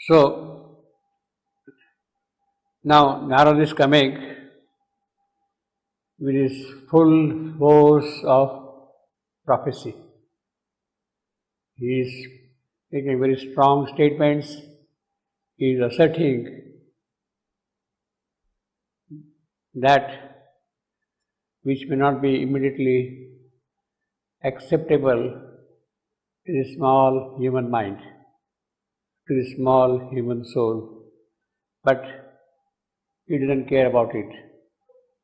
So, now Narad is coming with his full force of prophecy. He is making very strong statements. He is asserting that which may not be immediately acceptable to the small human mind, to the small human soul. But he doesn't care about it.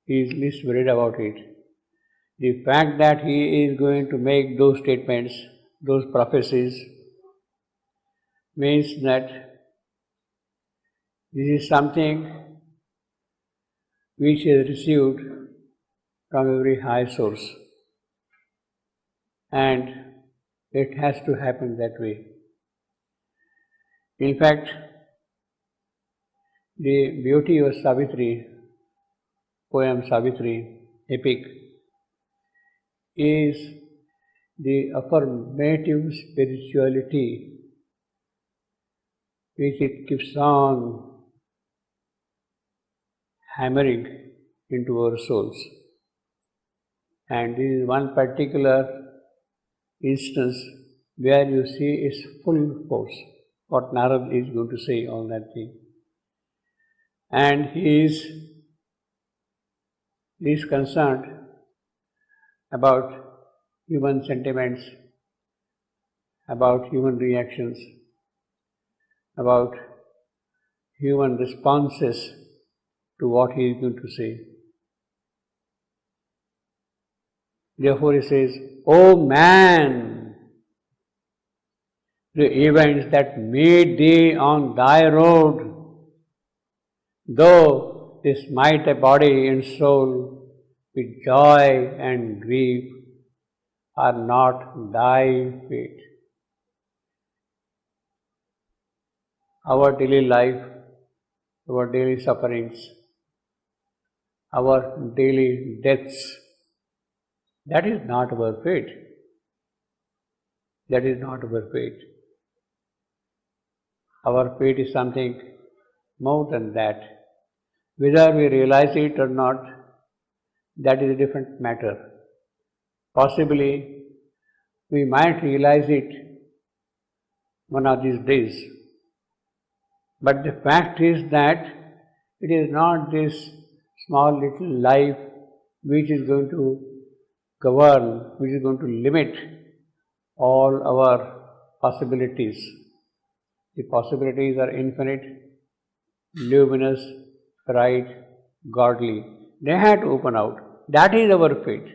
He is least worried about it. The fact that he is going to make those statements, those prophecies, means that this is something which is received from a very high source. And it has to happen that way. In fact, the beauty of Savitri, poem Savitri, epic, is the affirmative spirituality which it keeps on hammering into our souls. And this is one particular instance where you see its full force, what Narad is going to say on that thing. And he is concerned about human sentiments, about human reactions, about human responses to what he is going to say. Therefore he says, "O man, the events that meet thee on thy road, though they smite thy body and soul with joy and grief, are not thy fate." Our daily life, our daily sufferings, our daily deaths, that is not our fate. That is not our fate. Our fate is something more than that. Whether we realize it or not, that is a different matter. Possibly, we might realize it one of these days. But the fact is that it is not this small little life which is going to govern, which is going to limit all our possibilities. The possibilities are infinite, luminous, bright, godly. They have to open out. That is our fate.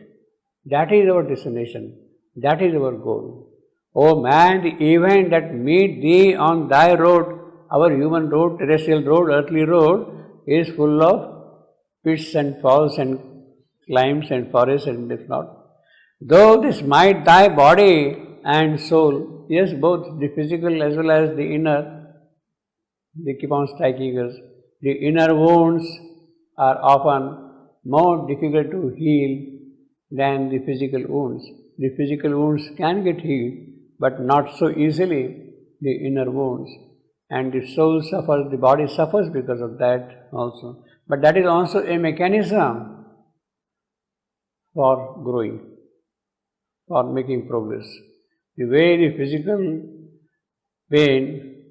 That is our destination. That is our goal. O man, the event that meet thee on thy road, our human road, terrestrial road, earthly road, is full of pits and falls and climbs and forests and this not. Though they smite thy body and soul, yes, both the physical as well as the inner, they keep on striking us. The inner wounds are often more difficult to heal than the physical wounds. The physical wounds can get healed, but not so easily the inner wounds. And the soul suffers, the body suffers because of that also. But that is also a mechanism for growing, for making progress. The way the physical pain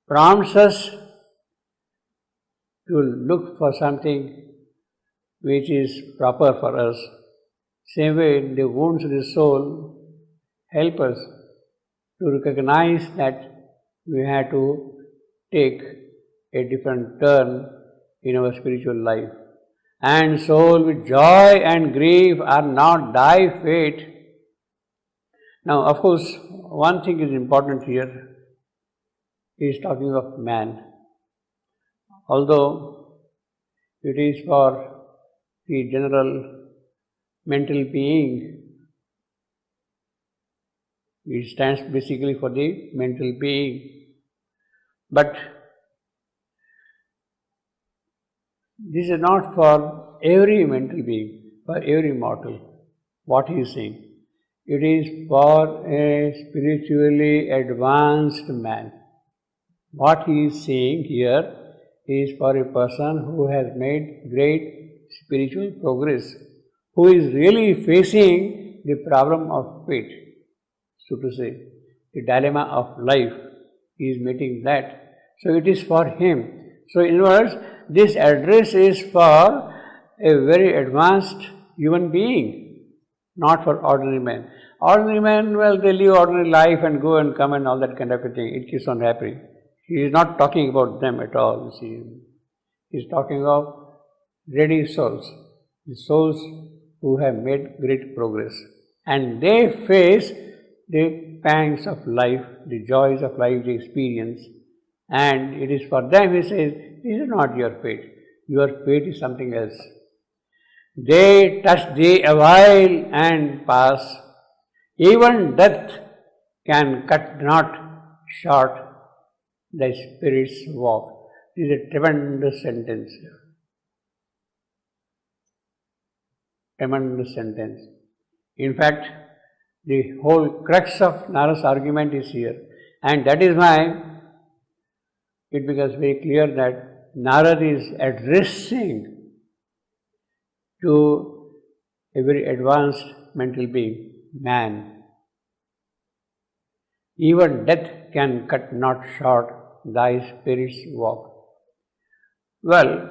prompts us to look for something which is proper for us, same way the wounds of the soul help us to recognize that we have to take a different turn in our spiritual life. And soul, with joy and grief are not thy fate. Now, of course, one thing is important here. He is talking of man. Although it is for the general mental being, it stands basically for the mental being. But this is not for every mental being, for every mortal. What he is saying? It is for a spiritually advanced man. What he is saying here is for a person who has made great spiritual progress, who is really facing the problem of fate, so to say, the dilemma of life. He is meeting that. So it is for him. So in other words, this address is for a very advanced human being, not for ordinary men. Ordinary men, well, they live ordinary life and go and come and all that kind of a thing. It keeps on happening. He is not talking about them at all, you see. He is talking of ready souls, the souls who have made great progress. And they face the pangs of life, the joys of life they experience. And it is for them, he says, this is not your fate. Your fate is something else. They touch thee a while and pass. Even death can cut not short thy spirit's walk. This is a tremendous sentence. Tremendous sentence. In fact, the whole crux of Narada's argument is here. And that is why it becomes very clear that Narada is addressing to a very advanced mental being, man. Even death can cut not short thy spirit's walk. Well,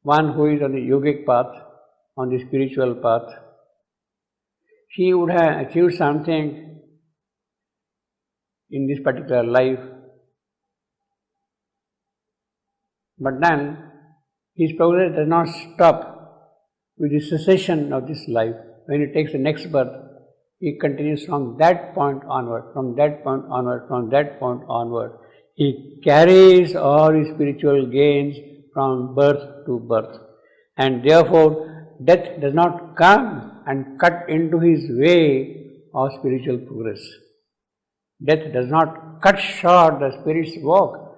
one who is on the yogic path, on the spiritual path, he would have achieved something in this particular life, but then his progress does not stop with the cessation of this life. When he takes the next birth, he continues from that point onward, from that point onward, from that point onward. He carries all his spiritual gains from birth to birth. And therefore, death does not come and cut into his way of spiritual progress. Death does not cut short the spirit's walk.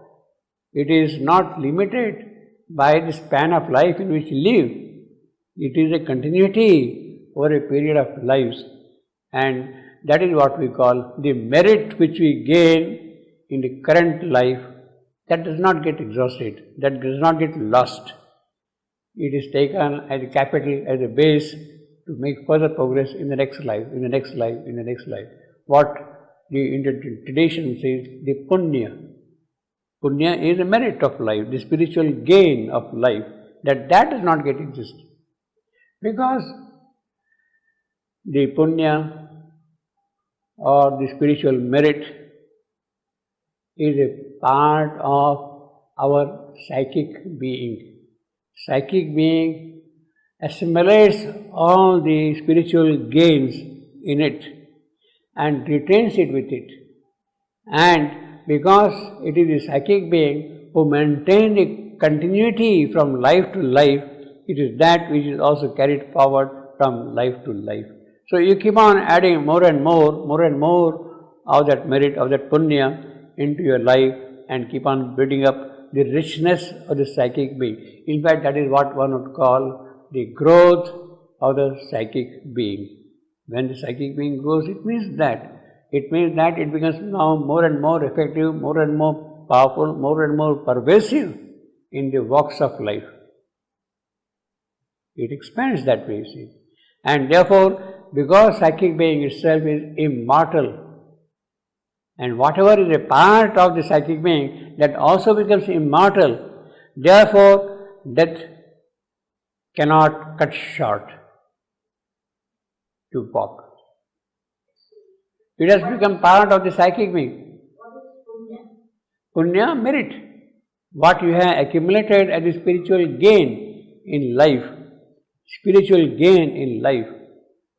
It is not limited by the span of life in which we live. It is a continuity over a period of lives, and that is what we call the merit which we gain in the current life. That does not get exhausted, that does not get lost. It is taken as a capital, as a base to make further progress in the next life, in the next life, in the next life. What the Indian tradition says, the punya. Punya is a merit of life, the spiritual gain of life, that does not get exist. Because the punya or the spiritual merit is a part of our psychic being. Psychic being assimilates all the spiritual gains in it and retains it with it. And because it is the psychic being who maintains a continuity from life to life, it is that which is also carried forward from life to life. So you keep on adding more and more of that merit, of that punya into your life, and keep on building up the richness of the psychic being. In fact, that is what one would call the growth of the psychic being. When the psychic being grows, it means that it becomes now more and more effective, more and more powerful, more and more pervasive in the walks of life. It expands that way, you see. And therefore, because psychic being itself is immortal, and whatever is a part of the psychic being, that also becomes immortal, therefore death cannot cut short to walk. It has become part of the psychic being. Punya, merit. What you have accumulated as a spiritual gain in life,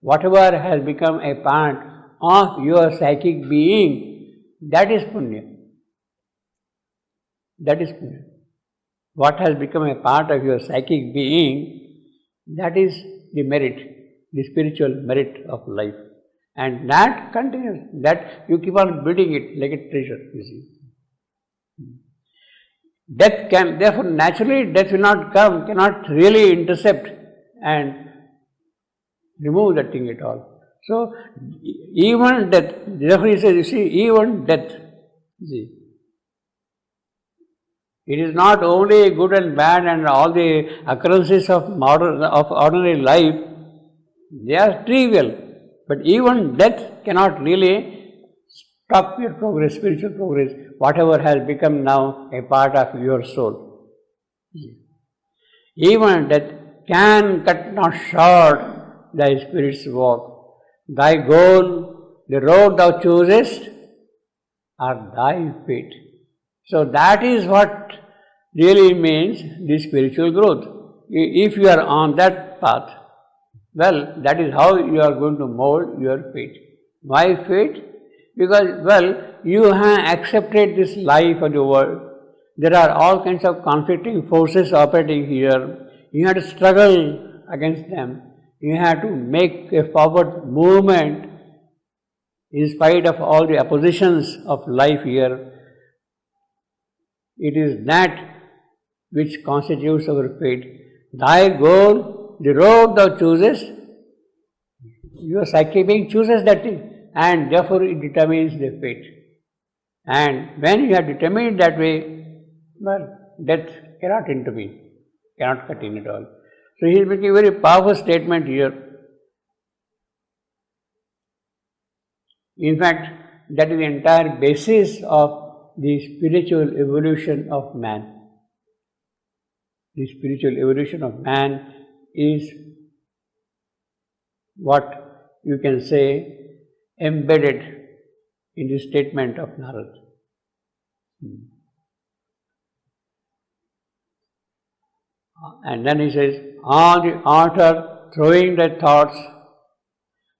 whatever has become a part of your psychic being, that is punya. That is punya. What has become a part of your psychic being, that is the merit, the spiritual merit of life. And that continues, that you keep on building it like a treasure, you see. Death can, therefore naturally death will not come, cannot really intercept and remove that thing at all. So even death, therefore he says, you see, even death, see, It is not only good and bad and all the occurrences of ordinary life, they are trivial. But even death cannot really stop your progress, spiritual progress, whatever has become now a part of your soul. Even death can cut not short thy spirit's walk. Thy goal, the road thou choosest, are thy fate. So that is what really means the spiritual growth. If you are on that path, well, that is how you are going to mold your fate. Why fate? Because, well, you have accepted this life of the world. There are all kinds of conflicting forces operating here. You have to struggle against them. You have to make a forward movement in spite of all the oppositions of life here. It is that which constitutes our fate. Thy goal, the road thou choosest, your psychic being chooses that thing, and therefore it determines the fate. And when you are determined that way, well, death cannot intervene, cannot cut in at all. So he is making a very powerful statement here. In fact, that is the entire basis of the spiritual evolution of man. The spiritual evolution of man is what you can say embedded in the statement of Narad. And then he says, on the altar throwing thy thoughts,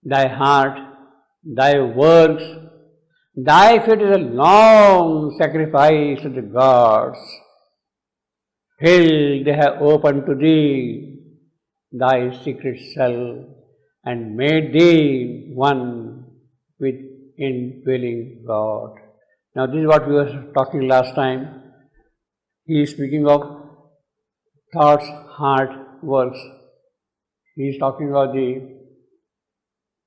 thy heart, thy works, thy fate is a long sacrifice to the gods, till they have opened to thee thy secret self and made thee one with indwelling God. Now this is what we were talking last time. He is speaking of thoughts, heart, works. He is talking about the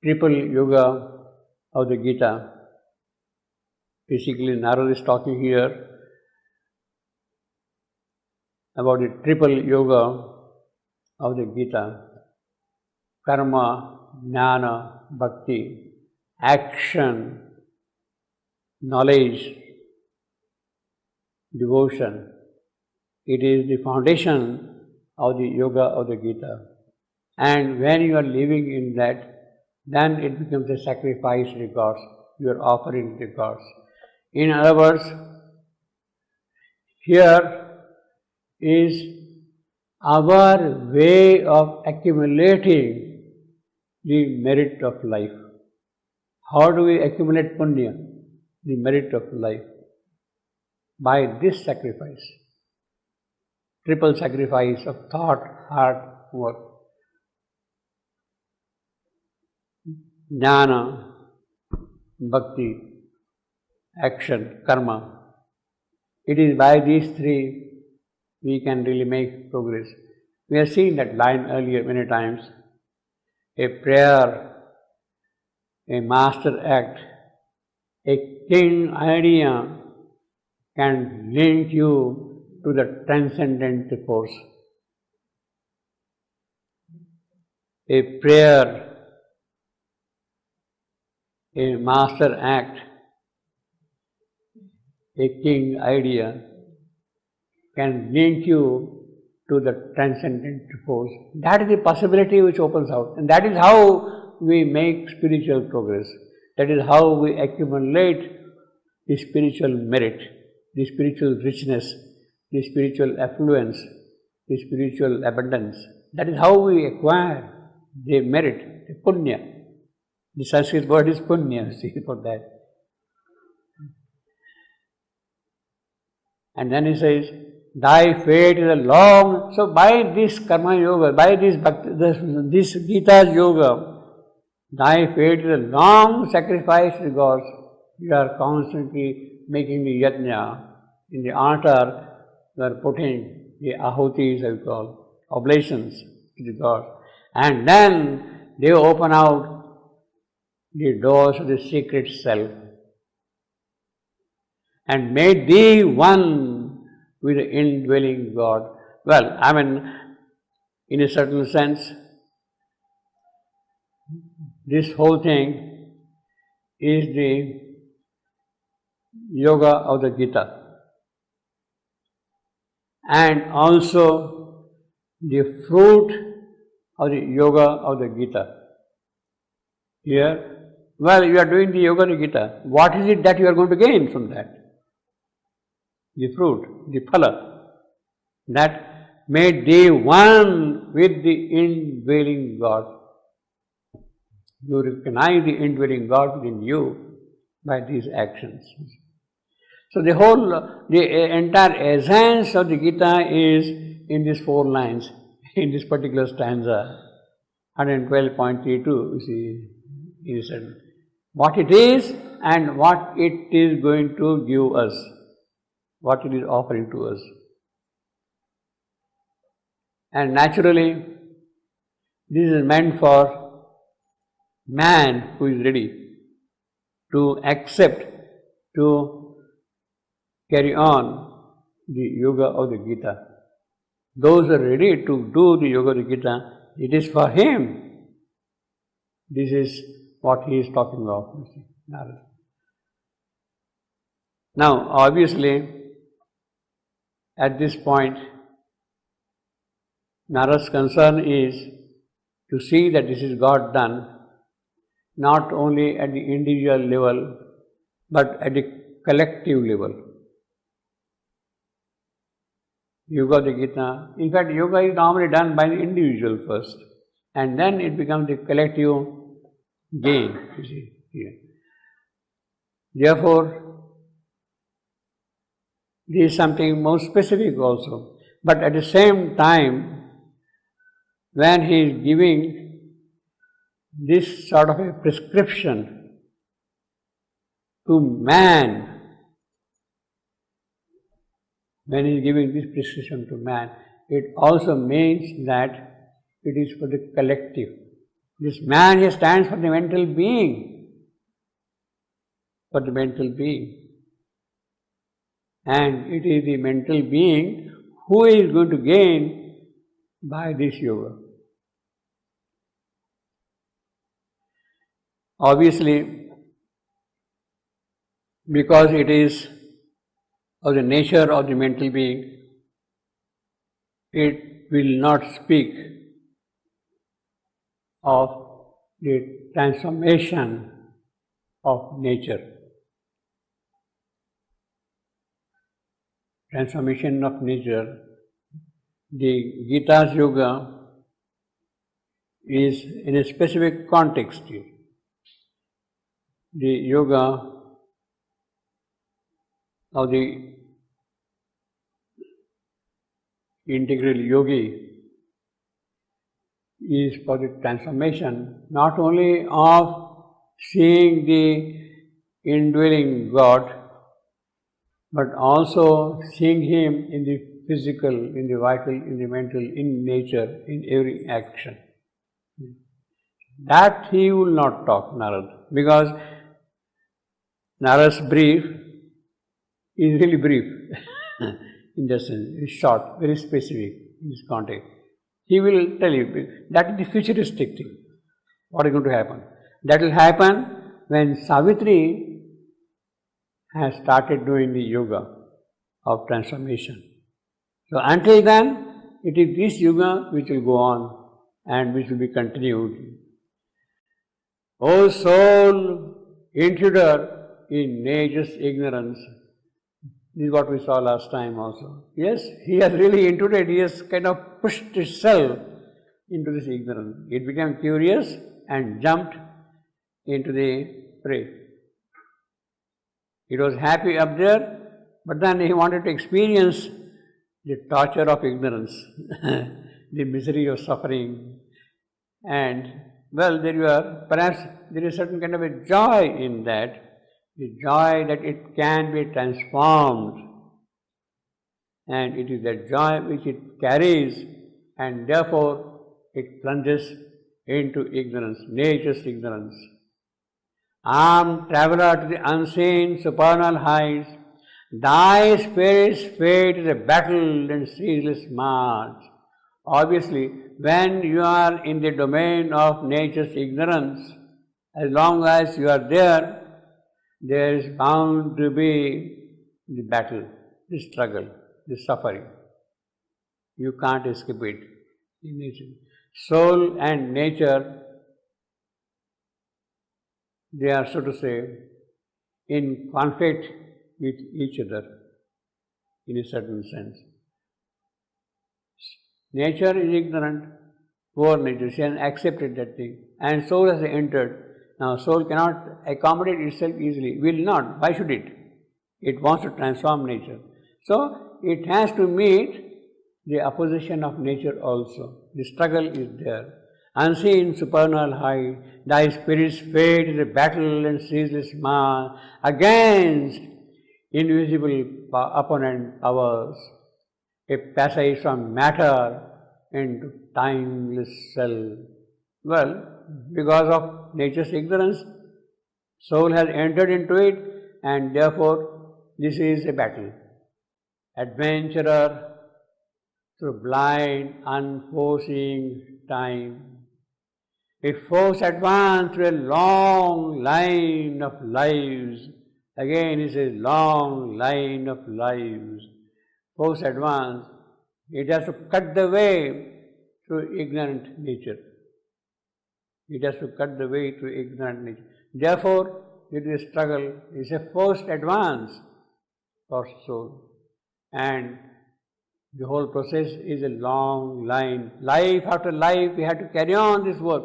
triple yoga of the Gita. Basically, Narad is talking here about the triple yoga of the Gita. Karma, jnana, bhakti, action, knowledge, devotion. It is the foundation of the yoga of the Gita. And when you are living in that, then it becomes a sacrifice to the gods. You are offering to the gods. In other words, here is our way of accumulating the merit of life. How do we accumulate punya, the merit of life? By this sacrifice. Triple sacrifice of thought, heart, work. Jnana, bhakti, action, karma. It is by these three we can really make progress. We have seen that line earlier many times. A prayer, a master act, a king idea can link you to the transcendent force. A prayer, a master act, a king idea can link you to the transcendent force. That is the possibility which opens out. And that is how we make spiritual progress. That is how we accumulate the spiritual merit, the spiritual richness, the spiritual affluence, the spiritual abundance. That is how we acquire the merit, the punya. The Sanskrit word is punya, see for that. And then he says, thy fate is a long. So by this karma yoga, by this Gita's yoga, thy fate is a long sacrifice to the gods. You are constantly making the yajna. In the altar, you are putting the ahutis, as we call, oblations to the gods. And then they open out the doors of the secret self and made thee one with the indwelling God. Well, I mean, in a certain sense, this whole thing is the yoga of the Gita, and also the fruit of the yoga of the Gita. Here, well, you are doing the yoga of the Gita. What is it that you are going to gain from that? The fruit, the phala, that made thee one with the indwelling God. You recognize the indwelling God within you by these actions. So the entire essence of the Gita is in these 4 lines, in this particular stanza, 112.32, you see, he said, what it is and what it is going to give us, what it is offering to us. And naturally, this is meant for man who is ready to accept, to carry on the yoga of the Gita. Those who are ready to do the yoga of the Gita, it is for him. This is what he is talking of, Narada. Now, obviously, at this point, Narada's concern is to see that this is God done, not only at the individual level, but at the collective level. Yoga of the Gita. In fact, yoga is normally done by the individual first, and then it becomes the collective gain, you see, here. Therefore, there is something more specific also. But at the same time, when he is giving this sort of a prescription to man, when he is giving this prescription to man, it also means that it is for the collective. This man here stands for the mental being, for the mental being. And it is the mental being who is going to gain by this yoga. Obviously, because it is of the nature of the mental being, it will not speak of the transformation of nature. Transformation of nature. The Gita's yoga is in a specific context here. The yoga of the integral yogi is for the transformation not only of seeing the indwelling God, but also seeing Him in the physical, in the vital, in the mental, in nature, in every action. That he will not talk, Narada, because Narada's brief is really brief in that sense. It's short, very specific in this context. He will tell you that is the futuristic thing. What is going to happen? That will happen when Savitri has started doing the yoga of transformation. So until then, it is this yoga which will go on and which will be continued. O soul, intruder in nature's ignorance. This is what we saw last time also. Yes, he has really intruded, he has kind of pushed itself into this ignorance. It became curious and jumped into the prey. It was happy up there, but then he wanted to experience the torture of ignorance, the misery of suffering. And, well, there you are. Perhaps there is a certain kind of a joy in that, the joy that it can be transformed. And it is that joy which it carries, and therefore it plunges into ignorance, nature's ignorance. Armed traveller to the unseen supernal heights, Thy spirit's fate is a battle and ceaseless march. Obviously, when you are in the domain of nature's ignorance, as long as you are there is bound to be the battle, the struggle, the suffering. You can't escape it in nature. Soul and nature, they are, so to say, in conflict with each other in a certain sense. Nature is ignorant, poor nature, she has accepted that thing, and soul has entered. Now, soul cannot accommodate itself easily, will not. Why should it? It wants to transform nature. So, it has to meet the opposition of nature also. The struggle is there. Unseen, supernal high, thy spirit's fate is a battle and ceaseless march against invisible opponent powers, a passage from matter into timeless self. Well, because of nature's ignorance, soul has entered into it, and therefore this is a battle. Adventurer through blind, unforeseen time, it forced advance through a long line of lives. Again, it's a long line of lives. Forced advance, it has to cut the way through ignorant nature. It has to cut the way through ignorant nature. Therefore, it is a struggle, it's a forced advance for soul. And the whole process is a long line. Life after life, we have to carry on this work.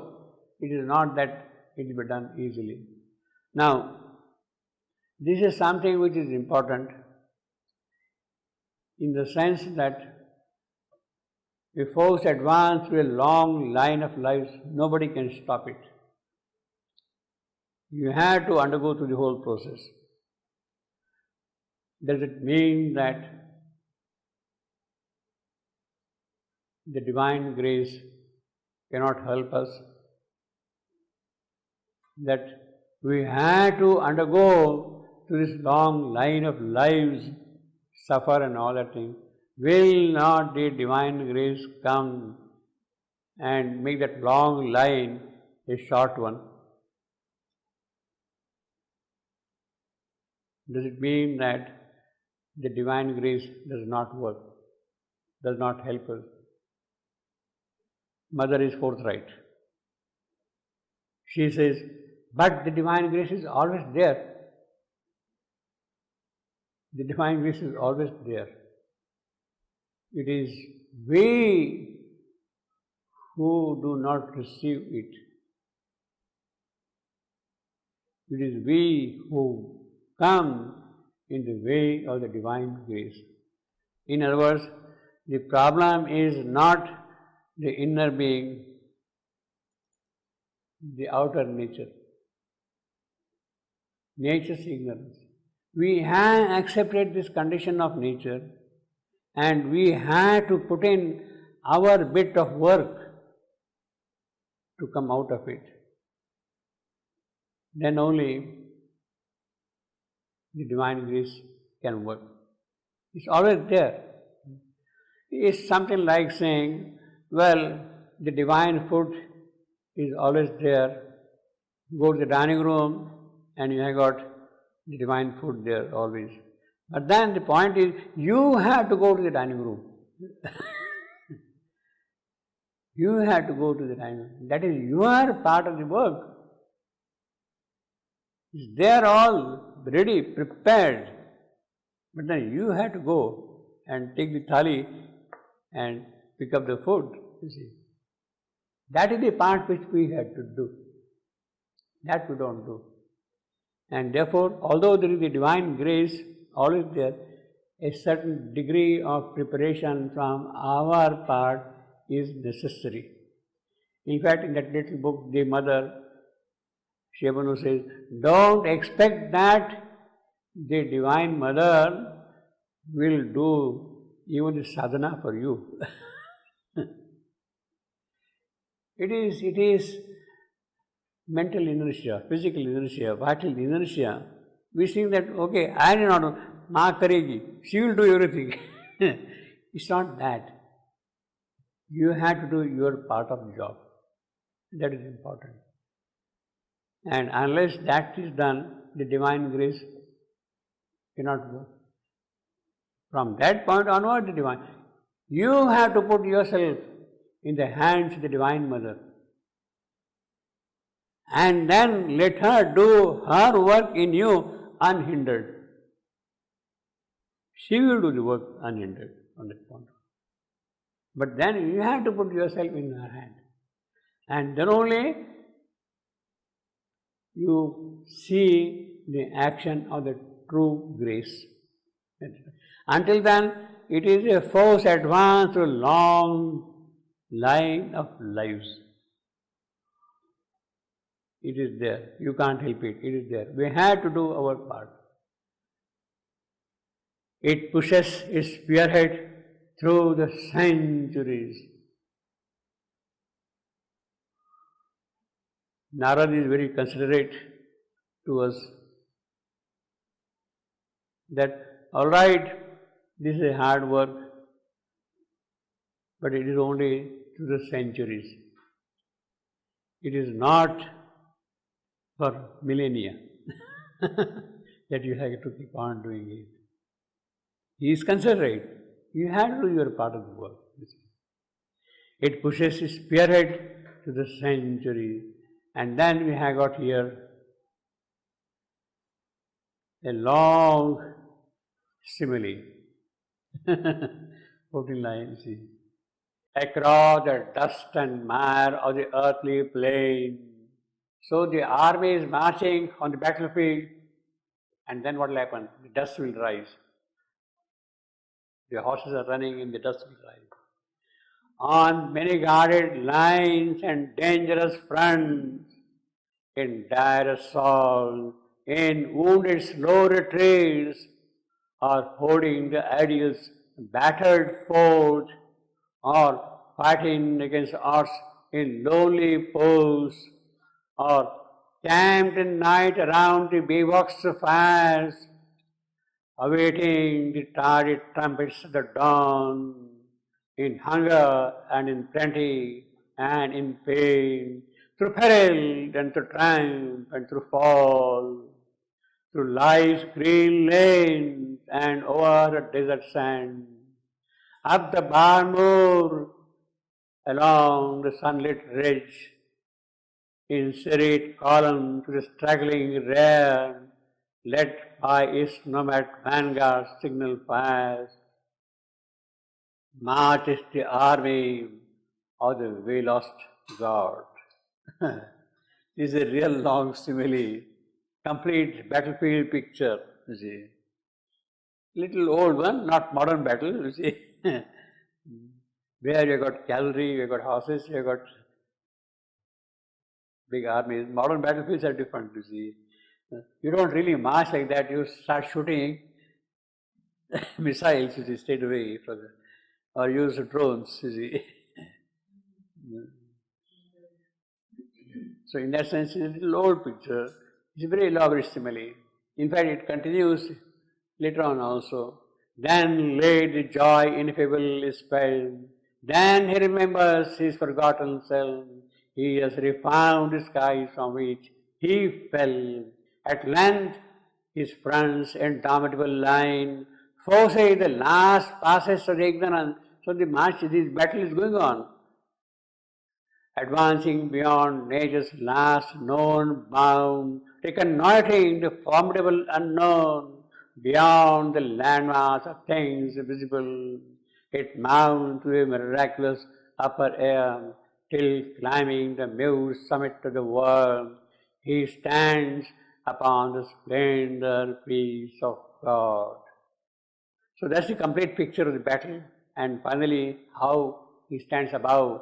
It is not that it will be done easily. Now, this is something which is important in the sense that we force advance through a long line of lives, nobody can stop it. You have to undergo through the whole process. Does it mean that the divine grace cannot help us? That we have to undergo through this long line of lives, suffer and all that thing? Will not the divine grace come and make that long line a short one? Does it mean that the divine grace does not work, does not help us? Mother is forthright. She says, but the divine grace is always there. The divine grace is always there. It is we who do not receive it. It is we who come in the way of the divine grace. In other words, the problem is not the inner being, the outer nature. Nature's ignorance. We have accepted this condition of nature, and we have to put in our bit of work to come out of it. Then only the divine grace can work. It's always there. It's something like saying, well, the divine food is always there. Go to the dining room and you have got the divine food there always. But then the point is, you have to go to the dining room. You have to go to the dining room. That is your part of the work. It's there all ready, prepared. But then you have to go and take the thali and pick up the food, you see. That is the part which we have to do. That we don't do. And therefore, although there is the divine grace always there, a certain degree of preparation from our part is necessary. In fact, in that little book, the mother, Sri Aurobindo says, don't expect that the Divine Mother will do even the sadhana for you. It is mental inertia, physical inertia, vital inertia We think that, okay, I will not do, Ma karegi, she will do everything. It's not that. You have to do your part of the job. That is important. And unless that is done, the divine grace cannot go. From that point onward, the divine. You have to put yourself in the hands of the Divine Mother. And then let her do her work in you unhindered. She will do the work unhindered on that point. But then you have to put yourself in her hand. And then only you see the action of the true grace. Until then, it is a force advanced through a long line of lives. It is there. You can't help it. It is there. We have to do our part. It pushes its spearhead through the centuries. Narad is very considerate to us that, all right, this is a hard work, but it is only through the centuries. It is not for millennia that you have to keep on doing it. He is considerate. You have to do your part of the work. It pushes its spearhead to the centuries. And then we have got here a long simile. 14 lines. Across the dust and mire of the earthly plain. So the army is marching on the battlefield, and then what will happen? The dust will rise. The horses are running and the dust will rise. On many guarded lines and dangerous fronts, in dire assault, in wounded slow retreats, or holding the ideals battered fort, or fighting against odds in lonely posts, or camped in night around the bivouacs of fires, awaiting the tardy trumpets of the dawn, in hunger and in plenty and in pain, through peril and through triumph and through fall, through life's green lanes and over the desert sand, up the Barmoor, along the sunlit ridge, in serried column to the straggling rear, led by its nomad vanguard signal fires, marches the army of the way lost God. This is a real long simile, complete battlefield picture, you see. Little old one, not modern battle, you see. Where you got cavalry, you got horses, you got big armies. Modern battlefields are different, you see. You don't really march like that, you start shooting missiles, you see, straight away from the, or use drones, you see. So in that sense, it's a little old picture. It's a very elaborate simile. In fact, it continues later on also. Then laid the joy ineffable is spelled. Then he remembers his forgotten self. He has refound the skies from which he fell. At length, his front's indomitable line forces the last passes of ignorance. So the march, this battle is going on. Advancing beyond nature's last known bound, reconnoitering the formidable unknown, beyond the landmass of things visible, it mounts to a miraculous upper air, till climbing the mute summit of the world, he stands upon the splendor peace of God. So that's the complete picture of the battle, and finally how he stands above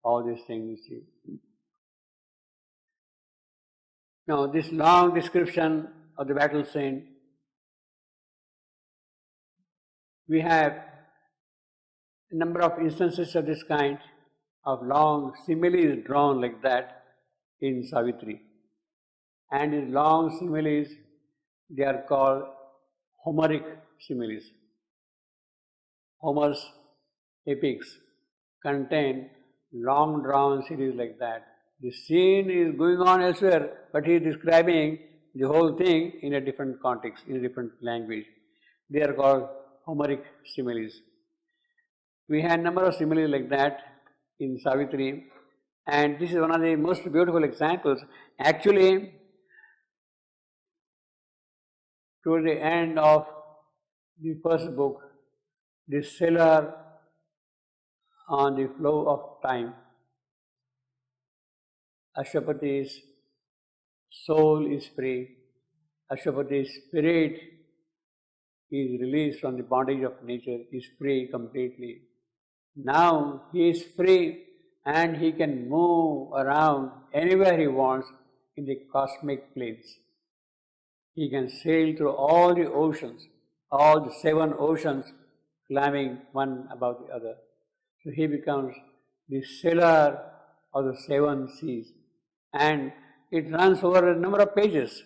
all these things. Now, this long description of the battle scene, we have a number of instances of this kind, of long similes drawn like that in Savitri. And in long similes, They are called Homeric similes. Homer's epics contain long drawn series like that. The scene is going on elsewhere, but he is describing the whole thing in a different context, in a different language. They are called Homeric similes. We had a number of similes like that in Savitri, and this is one of the most beautiful examples. Actually, toward the end of the first book, the cellar on the flow of time, Ashwapati's soul is free, Ashwapati's spirit is released from the bondage of nature, is free completely. Now he is free and he can move around anywhere he wants in the cosmic planes. He can sail through all the oceans, all the 7 oceans, climbing one above the other. So he becomes the sailor of the 7 seas. And it runs over a number of pages,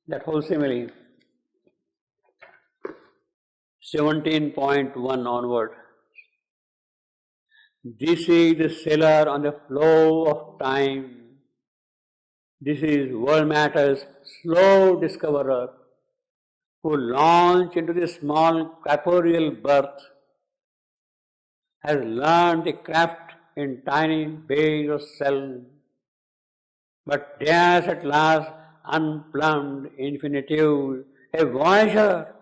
that whole simile. 17.1 onward. This is the sailor on the flow of time. This is world matters' slow discoverer who launched into the small corporeal birth, has learned the craft in tiny bays of self, but dares at last unplumbed infinitude, a voyager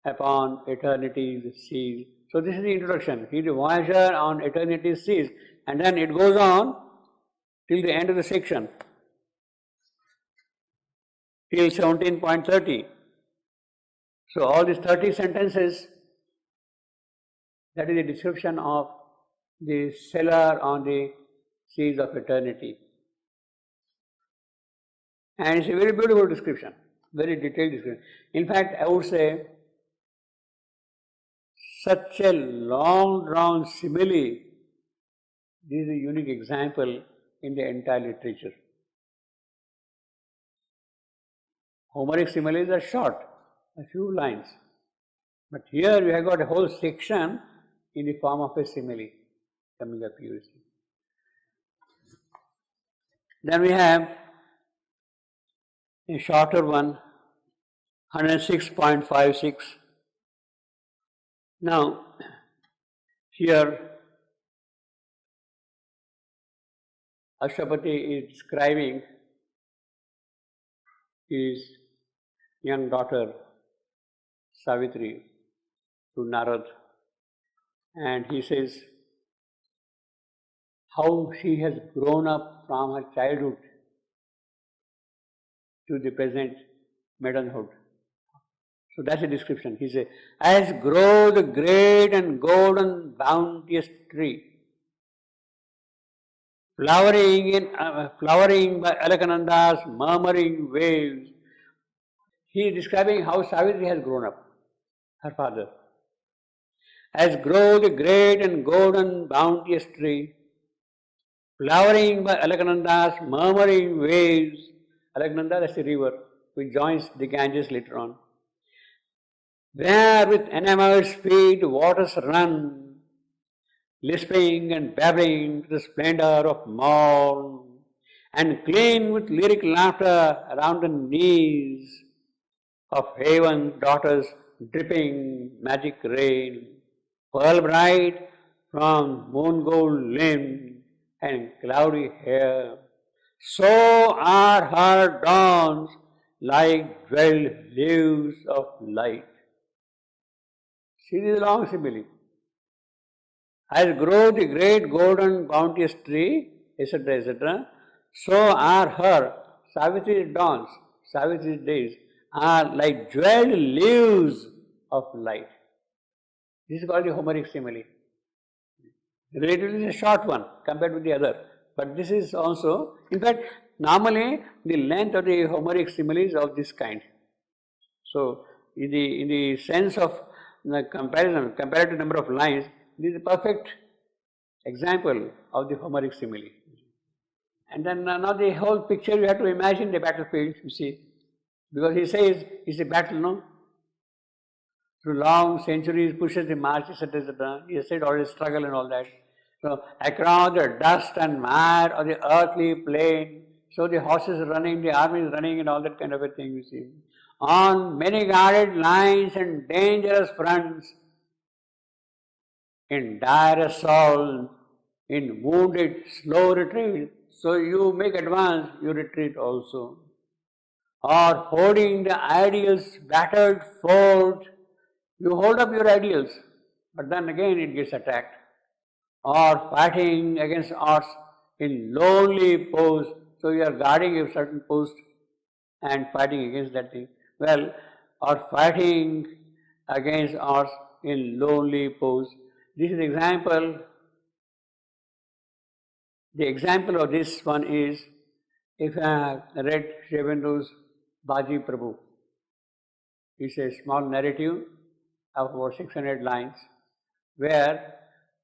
upon eternity's seas. So this is the introduction. He is a voyager on eternity's seas, and then it goes on till the end of the section, till 17.30. So all these 30 sentences, that is a description of the sailor on the seas of eternity. And it's a very beautiful description, very detailed description. In fact, I would say such a long drawn simile, this is a unique example in the entire literature. Homeric similes are short, a few lines. But here we have got a whole section in the form of a simile coming up here. Then we have a shorter one, 106.56. Now, here Ashwapati is describing his young daughter Savitri to Narad, and he says how she has grown up from her childhood to the present maidenhood. So that's a description. He says, as grow the great and golden bounteous tree, flowering by Alakananda's murmuring waves. He is describing how Savitri has grown up, her father. As grow the great and golden bounteous tree, flowering by Alakananda's murmuring waves. Alakananda, that's the river which joins the Ganges later on. Where with enamored speed waters run, lisping and babbling to the splendor of morn, and clean with lyric laughter around the knees of heaven's daughters dripping magic rain, pearl bright from moon gold limb and cloudy hair. So are her dawns like jeweled leaves of light. See this long simile. As grow the great golden bounteous tree, etc., etc., so are her, Savitri's dawns, Savitri's days, are like jeweled leaves of light. This is called the Homeric simile. Relatively a short one compared with the other, but this is also, in fact, normally the length of the Homeric simile is of this kind. So, in the sense of the comparative number of lines, this is a perfect example of the Homeric simile. And then now the whole picture you have to imagine the battlefield, you see, Because he says it's a battle, no? Through long centuries, pushes the march, etc. He said already struggle and all that. So across the dust and mire of the earthly plain, so the horses are running, the army is running and all that kind of a thing, you see. On many guarded lines and dangerous fronts, in dire assault, in wounded, slow retreat. So you make advance, you retreat also. Or holding the ideals battered fort, you hold up your ideals, but then again it gets attacked. Or fighting against odds in lonely post, so you are guarding a certain post and fighting against that thing. Well, or fighting against odds in lonely post. This is example. The example of this one is, if I have read Shrevendu's Baji Prabhu, it's a small narrative of about 600 lines, where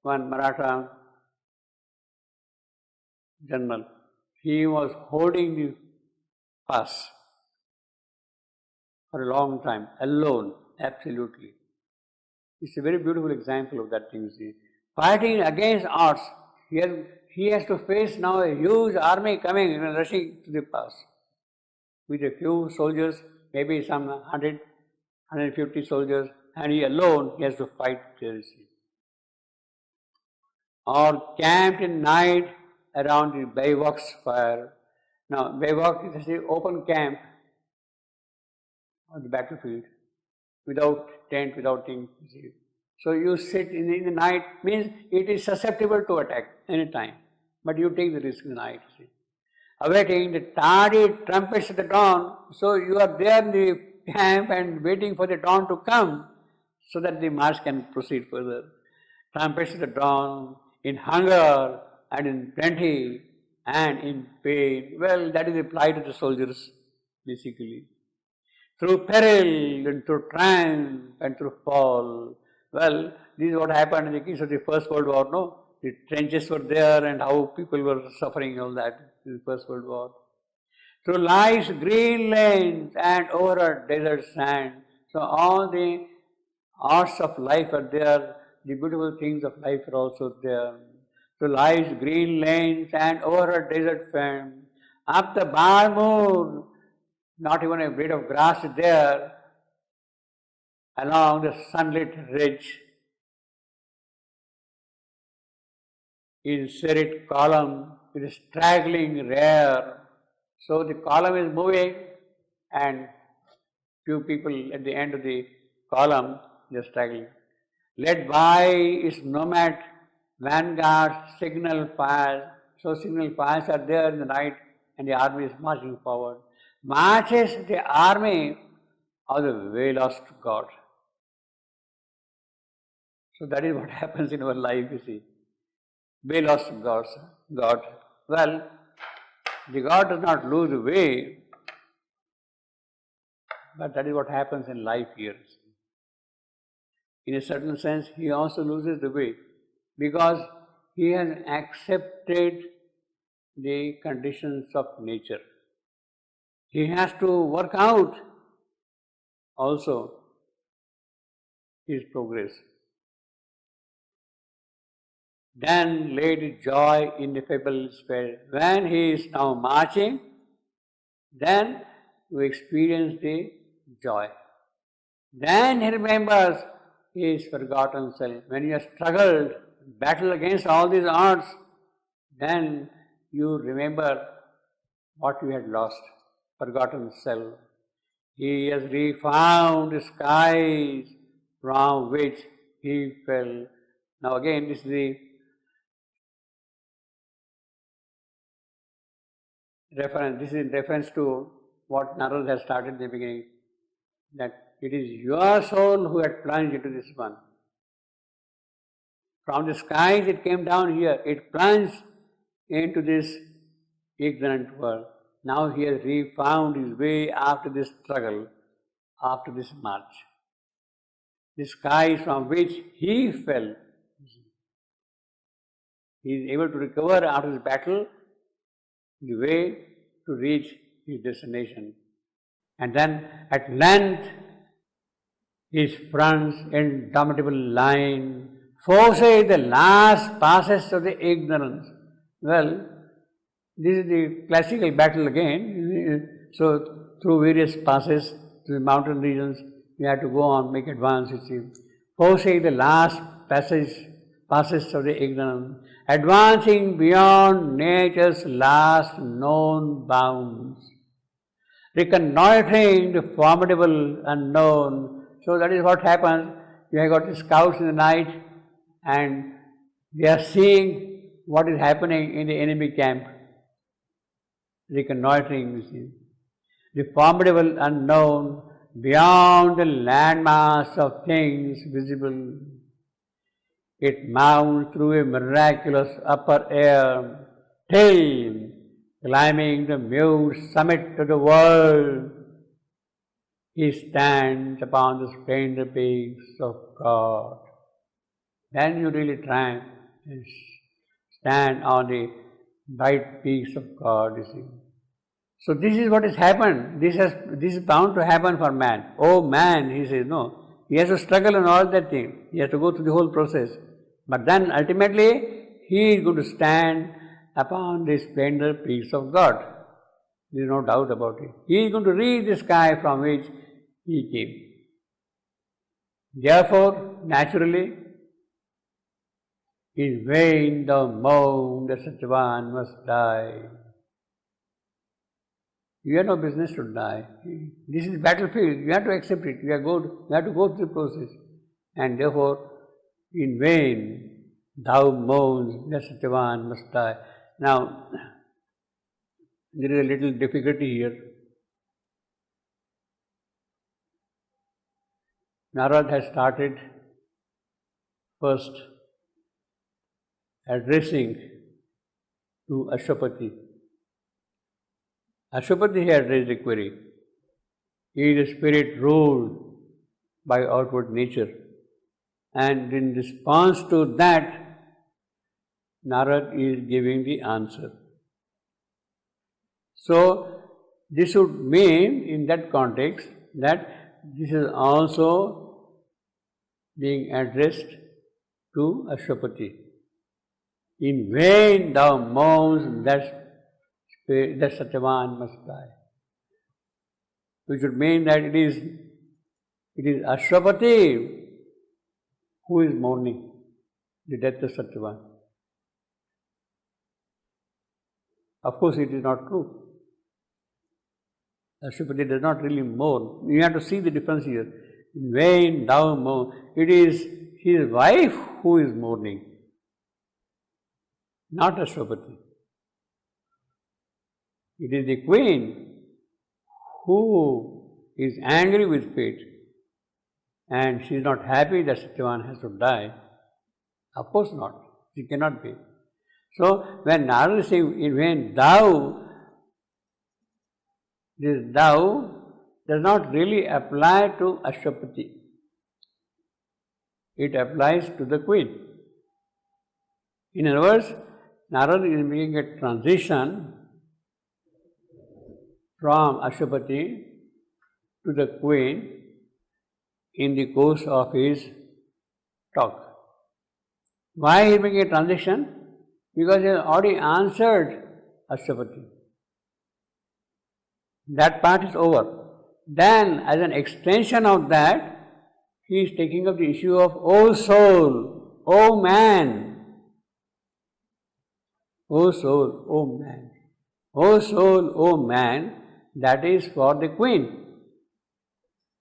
one Maratha general, he was holding the pass for a long time, alone, absolutely. It's a very beautiful example of that thing, see. Fighting against odds, he has to face now a huge army coming and rushing to the pass. With a few soldiers, maybe some 100, 150 soldiers, and he alone, he has to fight there. Or camped in night around the bivouacs fire. Now, bivouac is the open camp on the battlefield, without tent, without things. So you sit in the night, means it is susceptible to attack any time, but you take the risk in the night. See. Awaiting the tardy trumpets at the dawn, so you are there in the camp and waiting for the dawn to come, so that the march can proceed further. Trumpets at the dawn, in hunger and in plenty and in pain. Well, that is applied to the soldiers, basically. Through peril and through triumph and through fall. Well, this is what happened in the case of the First World War, no? The trenches were there and how people were suffering, all that in the First World War. Through life's green lanes and over a desert sand. So all the arts of life are there, the beautiful things of life are also there. Through life's green lanes and over a desert sand. Up the Barmoor, not even a blade of grass is there, along the sunlit ridge, in serried column with a straggling rear. So the column is moving and few people at the end of the column, they are straggling. Led by its nomad vanguard signal fires. So signal fires are there in the night and the army is marching forward. Marches the army of the way lost God. So that is what happens in our life, you see. Way lost God. Well, the God does not lose the way, but that is what happens in life here. In a certain sense, he also loses the way because he has accepted the conditions of nature. He has to work out also his progress. Then laid joy ineffable spirit. When he is now marching, then we experience the joy. Then he remembers his forgotten self. When you have struggled, battled against all these odds, then you remember what you had lost, forgotten self. He has refound the skies from which he fell. Now again, this is the reference. This is in reference to what Narad has started in the beginning, that it is your soul who had plunged into this one. From the skies it came down here, it plunged into this ignorant world. Now he has refound his way after this struggle, after this march. The skies from which he fell, he is able to recover after his battle the way to reach his destination. And then at length his front's indomitable line forces the last passes of the ignorance. Well, this is the classical battle again. So through various passes, through the mountain regions, you have to go on, make advance, you see. Forcing the last passes of the ignorance, advancing beyond nature's last known bounds, reconnoitering the formidable unknown. So that is what happens. You have got the scouts in the night and they are seeing what is happening in the enemy camp. Reconnoitering, you see. The formidable unknown beyond the landmass of things visible. It mounts through a miraculous upper air till climbing the mute summit of the world, he stands upon the splendid peaks of God. Then you really triumph and stand on the bright peaks of God, you see. So this is what has happened. This is bound to happen for man. Oh man, he says, no. He has to struggle and all that thing. He has to go through the whole process. But then ultimately, he is going to stand upon the splendid peaks of God. There is no doubt about it. He is going to reach the sky from which he came. Therefore, naturally, in vain thou moan that such one must die. You have no business to die. This is battlefield. You have to accept it. You have to go through the process. And therefore, in vain thou moans that such one must die. Now, there is a little difficulty here. Narad has started first addressing to Ashwapati. Ashwapati had raised a query. He is a spirit ruled by outward nature. And in response to that, Narad is giving the answer. So, this would mean in that context that this is also being addressed to Ashwapati. In vain thou moans that Satyavan must die. Which would mean that it is Ashwapati who is mourning the death of Satyavan. Of course, it is not true. Ashwapati does not really mourn. You have to see the difference here. In vain thou mourn. It is his wife who is mourning, not Ashwapati. It is the queen who is angry with fate and she is not happy that Satyavan has to die. Of course not. She cannot be. So, when Narada is saying, in vain thou, this thou does not really apply to Ashwapati. It applies to the queen. In other words, Narada is making a transition from Ashwapati to the queen in the course of his talk. Why he is making a transition? Because he has already answered Ashwapati. That part is over. Then, as an extension of that, he is taking up the issue of, O soul, O man, O soul, O man. O soul, O man, that is for the queen.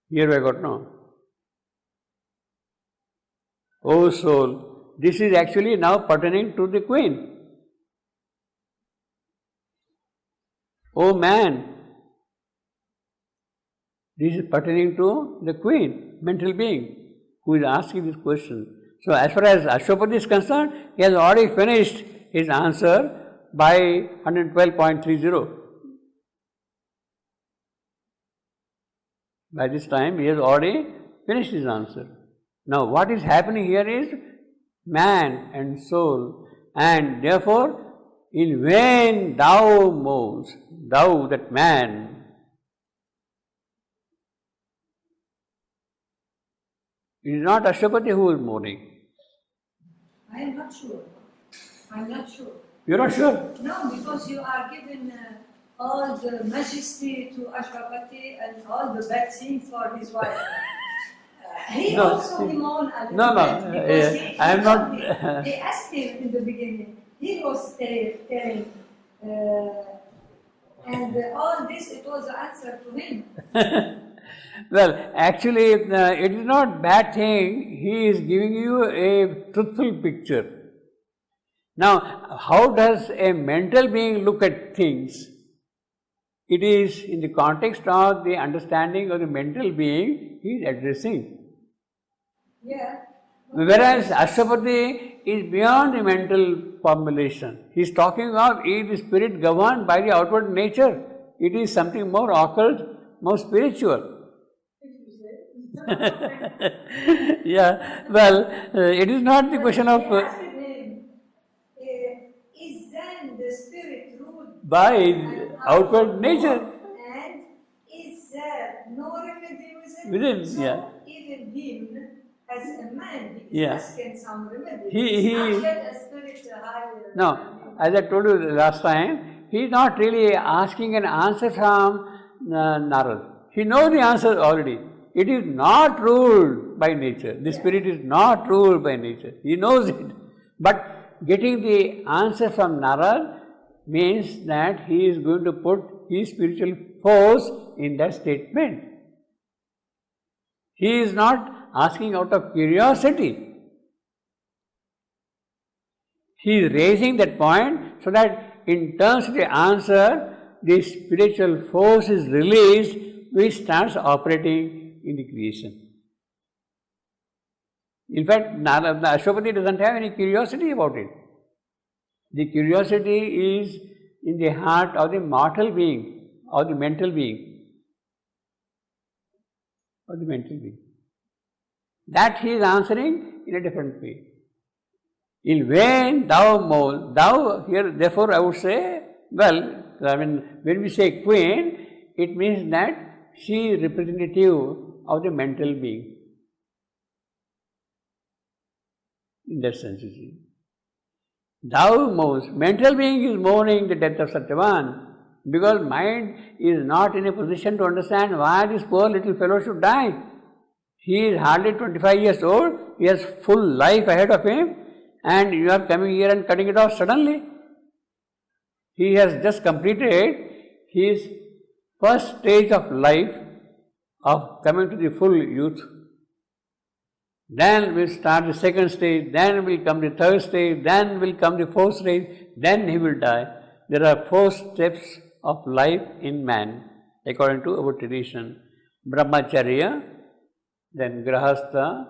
Here we got no. O soul, this is actually now pertaining to the queen. O man, this is pertaining to the queen, mental being, who is asking this question. So as far as Ashwapati is concerned, he has already finished his answer by 112.30. By this time, he has already finished his answer. Now, what is happening here is man and soul, and therefore, in vain thou moans, thou, that man, It is not Ashwapati who is mourning. I am not sure. I'm not sure. You are not sure? No, because you are given all the majesty to Ashwapati and all the bad things for his wife. He No, also bemoaned a little no, bit because I am not. They asked him in the beginning. He was telling, and all this, it was the answer to him. Well, actually, it is not bad thing. He is giving you a truthful picture. Now, how does a mental being look at things? It is in the context of the understanding of the mental being he is addressing. Yeah. Whereas Ashwapati is beyond the mental formulation. He is talking of the spirit governed by the outward nature. It is something more occult, more spiritual. Yeah, well, it is not the question of Is then the spirit ruled by outward nature. And is there no remedy Within, so yeah. even him, as a man, he is Yeah. asking some remedy. He- Not yet a spirit higher. No, as I told you last time, he is not really asking an answer from Narad. He knows the answer already. It is not ruled by nature. The spirit is not ruled by nature. He knows it. But getting the answer from Narad means that he is going to put his spiritual force in that statement. He is not asking out of curiosity. He is raising that point so that in terms of the answer, the spiritual force is released, which starts operating in the creation. In fact, Ashwapati doesn't have any curiosity about it. The curiosity is in the heart of the mortal being, or the mental being. Or the mental being. That he is answering in a different way. In vain thou mourn, thou here, therefore I would say, well, I mean, when we say queen, it means that she is representative of the mental being. In that sense, you see. Thou mourns, mental being is mourning the death of Satyavan, because mind is not in a position to understand why this poor little fellow should die. He is hardly 25 years old, he has full life ahead of him, and you are coming here and cutting it off suddenly. He has just completed his first stage of life, of coming to the full youth. Then will start the second stage, then will come the third stage, then will come the fourth stage, then he will die. There are 4 steps of life in man, according to our tradition. Brahmacharya, then Grahastha,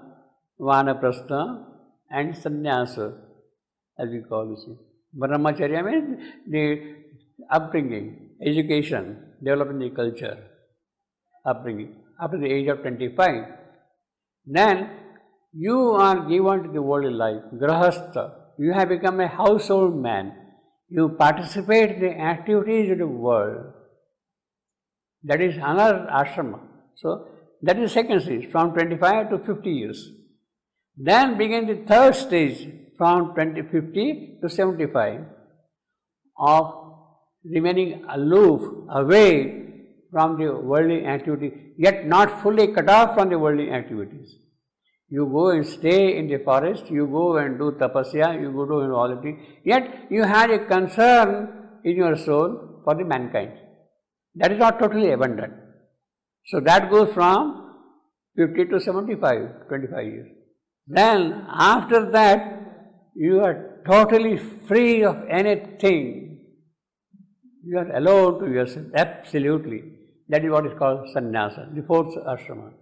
Vanaprastha, and Sannyasa, as we call it. Brahmacharya means the upbringing, education, developing the culture, upbringing, after the age of 25. Then you are given to the worldly life, Grahastha. You have become a household man. You participate in the activities of the world. That is another ashrama. So, that is second stage, from 25 to 50 years. Then begin the third stage, from 50 to 75, of remaining aloof, away from the worldly activity, yet not fully cut off from the worldly activities. You go and stay in the forest, you go and do tapasya, you go to immortality, yet you have a concern in your soul for the mankind. That is not totally abandoned. So that goes from 50 to 75, 25 years. Then after that, you are totally free of anything. You are alone to yourself, absolutely. That is what is called sannyasa, the 4th ashrama.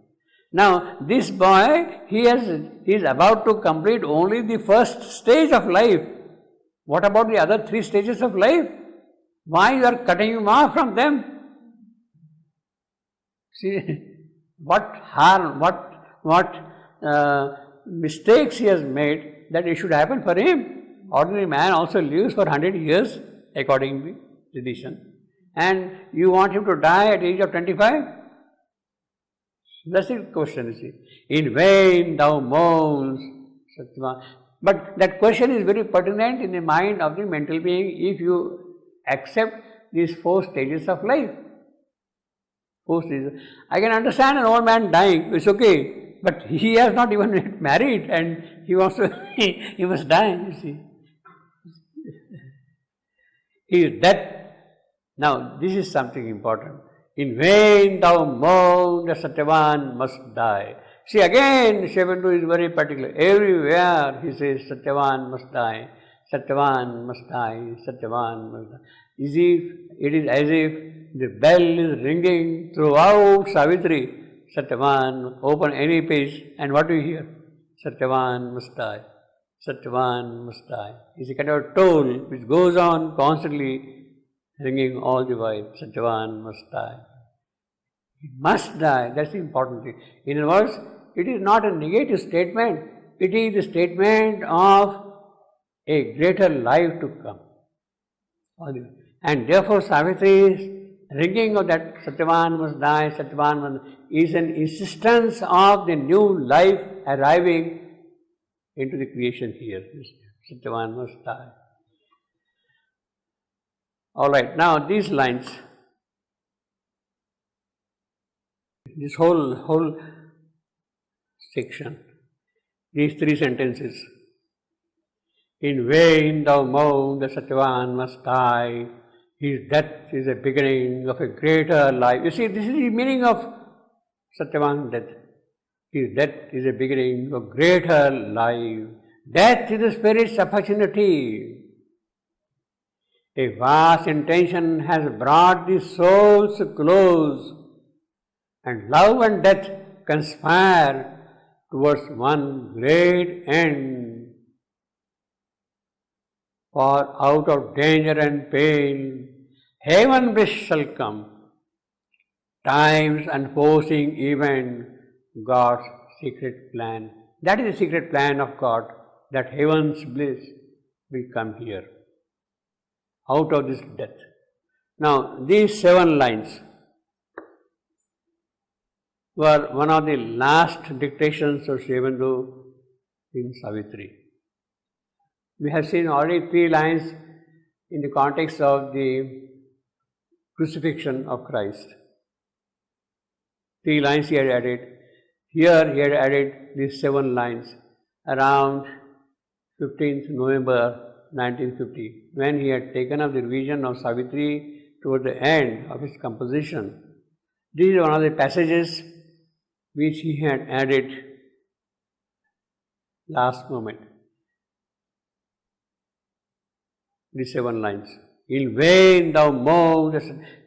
Now, this boy, he is about to complete only the first stage of life. What about the other 3 stages of life? Why you are cutting him off from them? See, what harm, what mistakes he has made that it should happen for him. Ordinary man also lives for 100 years, according to tradition. And you want him to die at the age of 25? That's the question, you see. In vain thou mourns, Satyavan. But that question is very pertinent in the mind of the mental being if you accept these 4 stages of life. 4 stages. I can understand an old man dying, it's okay, but he has not even yet married and he wants to, he must die, you see. He is dead. Now, this is something important. In vain thou mourn, the Satyavan must die. See, again, Sri Aurobindo is very particular. Everywhere he says, Satyavan must die, Satyavan must die, Satyavan must die. It is as if the bell is ringing throughout Savitri. Satyavan, open any page, and what do you hear? Satyavan must die, Satyavan must die. It's a kind of toll which goes on constantly ringing all the while. Satyavan must die. He must die, that's the important thing. In other words, it is not a negative statement, it is the statement of a greater life to come. And therefore Savitri's ringing of that Satyavan must die, Satyavan must die, is an insistence of the new life arriving into the creation here. Satyavan must die. Alright, now these lines, this whole section, these 3 sentences. In vain thou mourn, the Satyavan must die. His death is a beginning of a greater life. You see, this is the meaning of Satyavan's death. His death is a beginning of greater life. Death is the spirit's opportunity. A vast intention has brought the souls close, and love and death conspire towards one great end. For out of danger and pain, heaven bliss shall come. Time's unforeseen event, God's secret plan. That is the secret plan of God, that heaven's bliss will come here, out of this death. Now, these 7 lines were one of the last dictations of Sri Aurobindo in Savitri. We have seen already 3 lines in the context of the crucifixion of Christ. 3 lines he had added. Here he had added these 7 lines around 15th November 1950, when he had taken up the revision of Savitri toward the end of his composition. This is one of the passages which he had added last moment. The 7 lines. In vain thou mourn.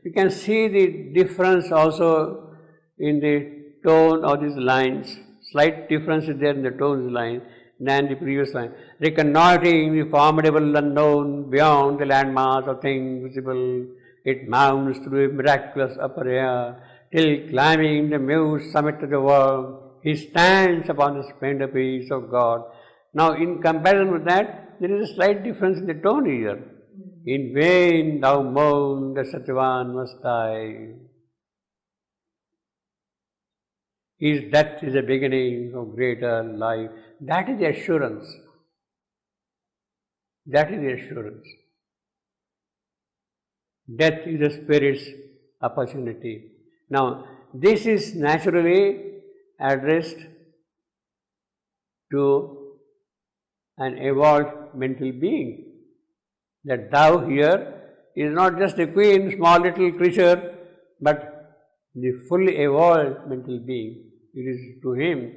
You can see the difference also in the tone of these lines. Slight difference is there in the tone of the line than the previous line. Reconnoitring the formidable unknown beyond the landmass of things visible, it mounts through a miraculous upper air, till climbing the mute summit of the world, he stands upon the splendor peace of God. Now, in comparison with that, there is a slight difference in the tone here. In vain thou mourn, the Satyavan must die. His death is a beginning of greater life. That is the assurance. That is the assurance. Death is the spirit's opportunity. Now, this is naturally addressed to an evolved mental being. That thou here is not just a queen, small little creature, but the fully evolved mental being. It is to him,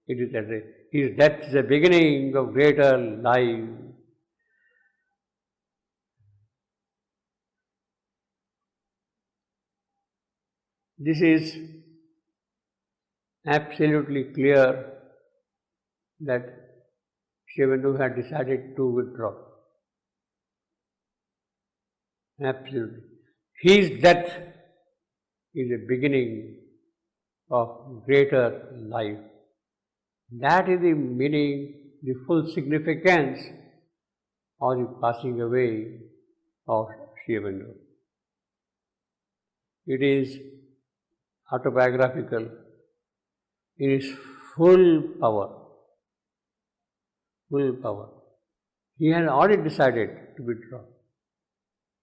it is addressed. His death is the beginning of greater life. This is absolutely clear that Sri Aurobindo had decided to withdraw. Absolutely. His death is a beginning of greater life. That is the meaning, the full significance of the passing away of Sri Aurobindo. It is autobiographical, in his full power. Full power. He had already decided to withdraw.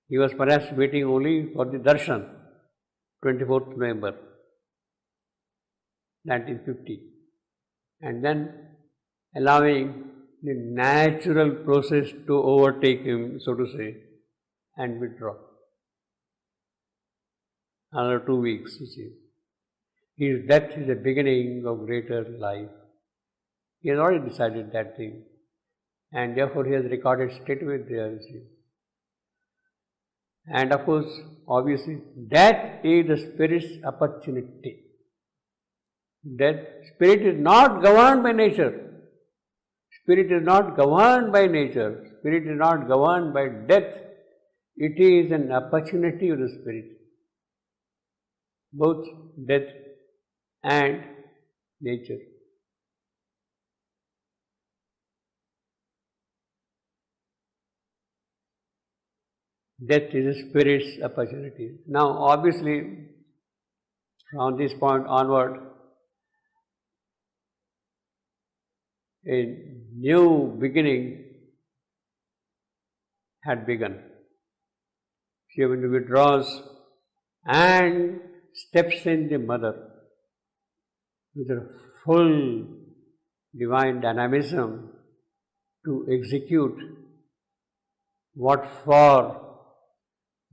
He was perhaps waiting only for the darshan, 24th November 1950, and then allowing the natural process to overtake him, so to say, and withdraw. Another 2 weeks, you see. His death is the beginning of greater life. He has already decided that thing, and therefore he has recorded straightaway there, you see. And of course, obviously, death is the spirit's opportunity. Death, spirit is not governed by nature. Spirit is not governed by nature. Spirit is not governed by death. It is an opportunity of the spirit. Both death and nature. Death is a spirit's opportunity. Now, obviously, from this point onward, a new beginning had begun. Shivananda withdraws and steps in the mother with a full divine dynamism to execute what for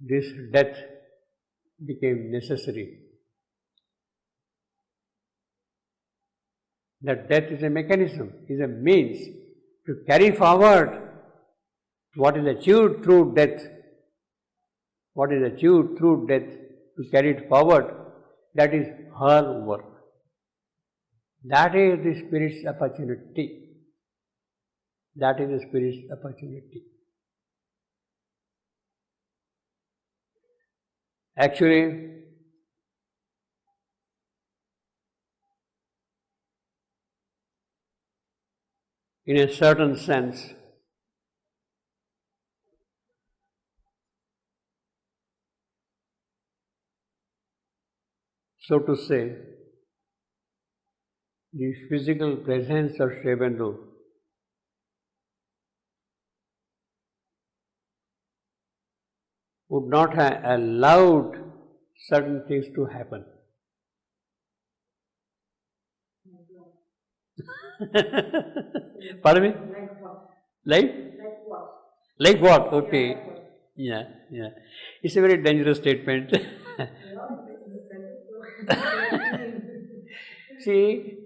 this death became necessary. That death is a mechanism, is a means to carry forward what is achieved through death. What is achieved through death, to carry it forward, that is her work. That is the spirit's opportunity. That is the spirit's opportunity. Actually, in a certain sense, so to say, the physical presence of Shivananda would not have allowed certain things to happen. Pardon me? Like what? Like? Like what? Like what? Okay. Yeah. It's a very dangerous statement. See,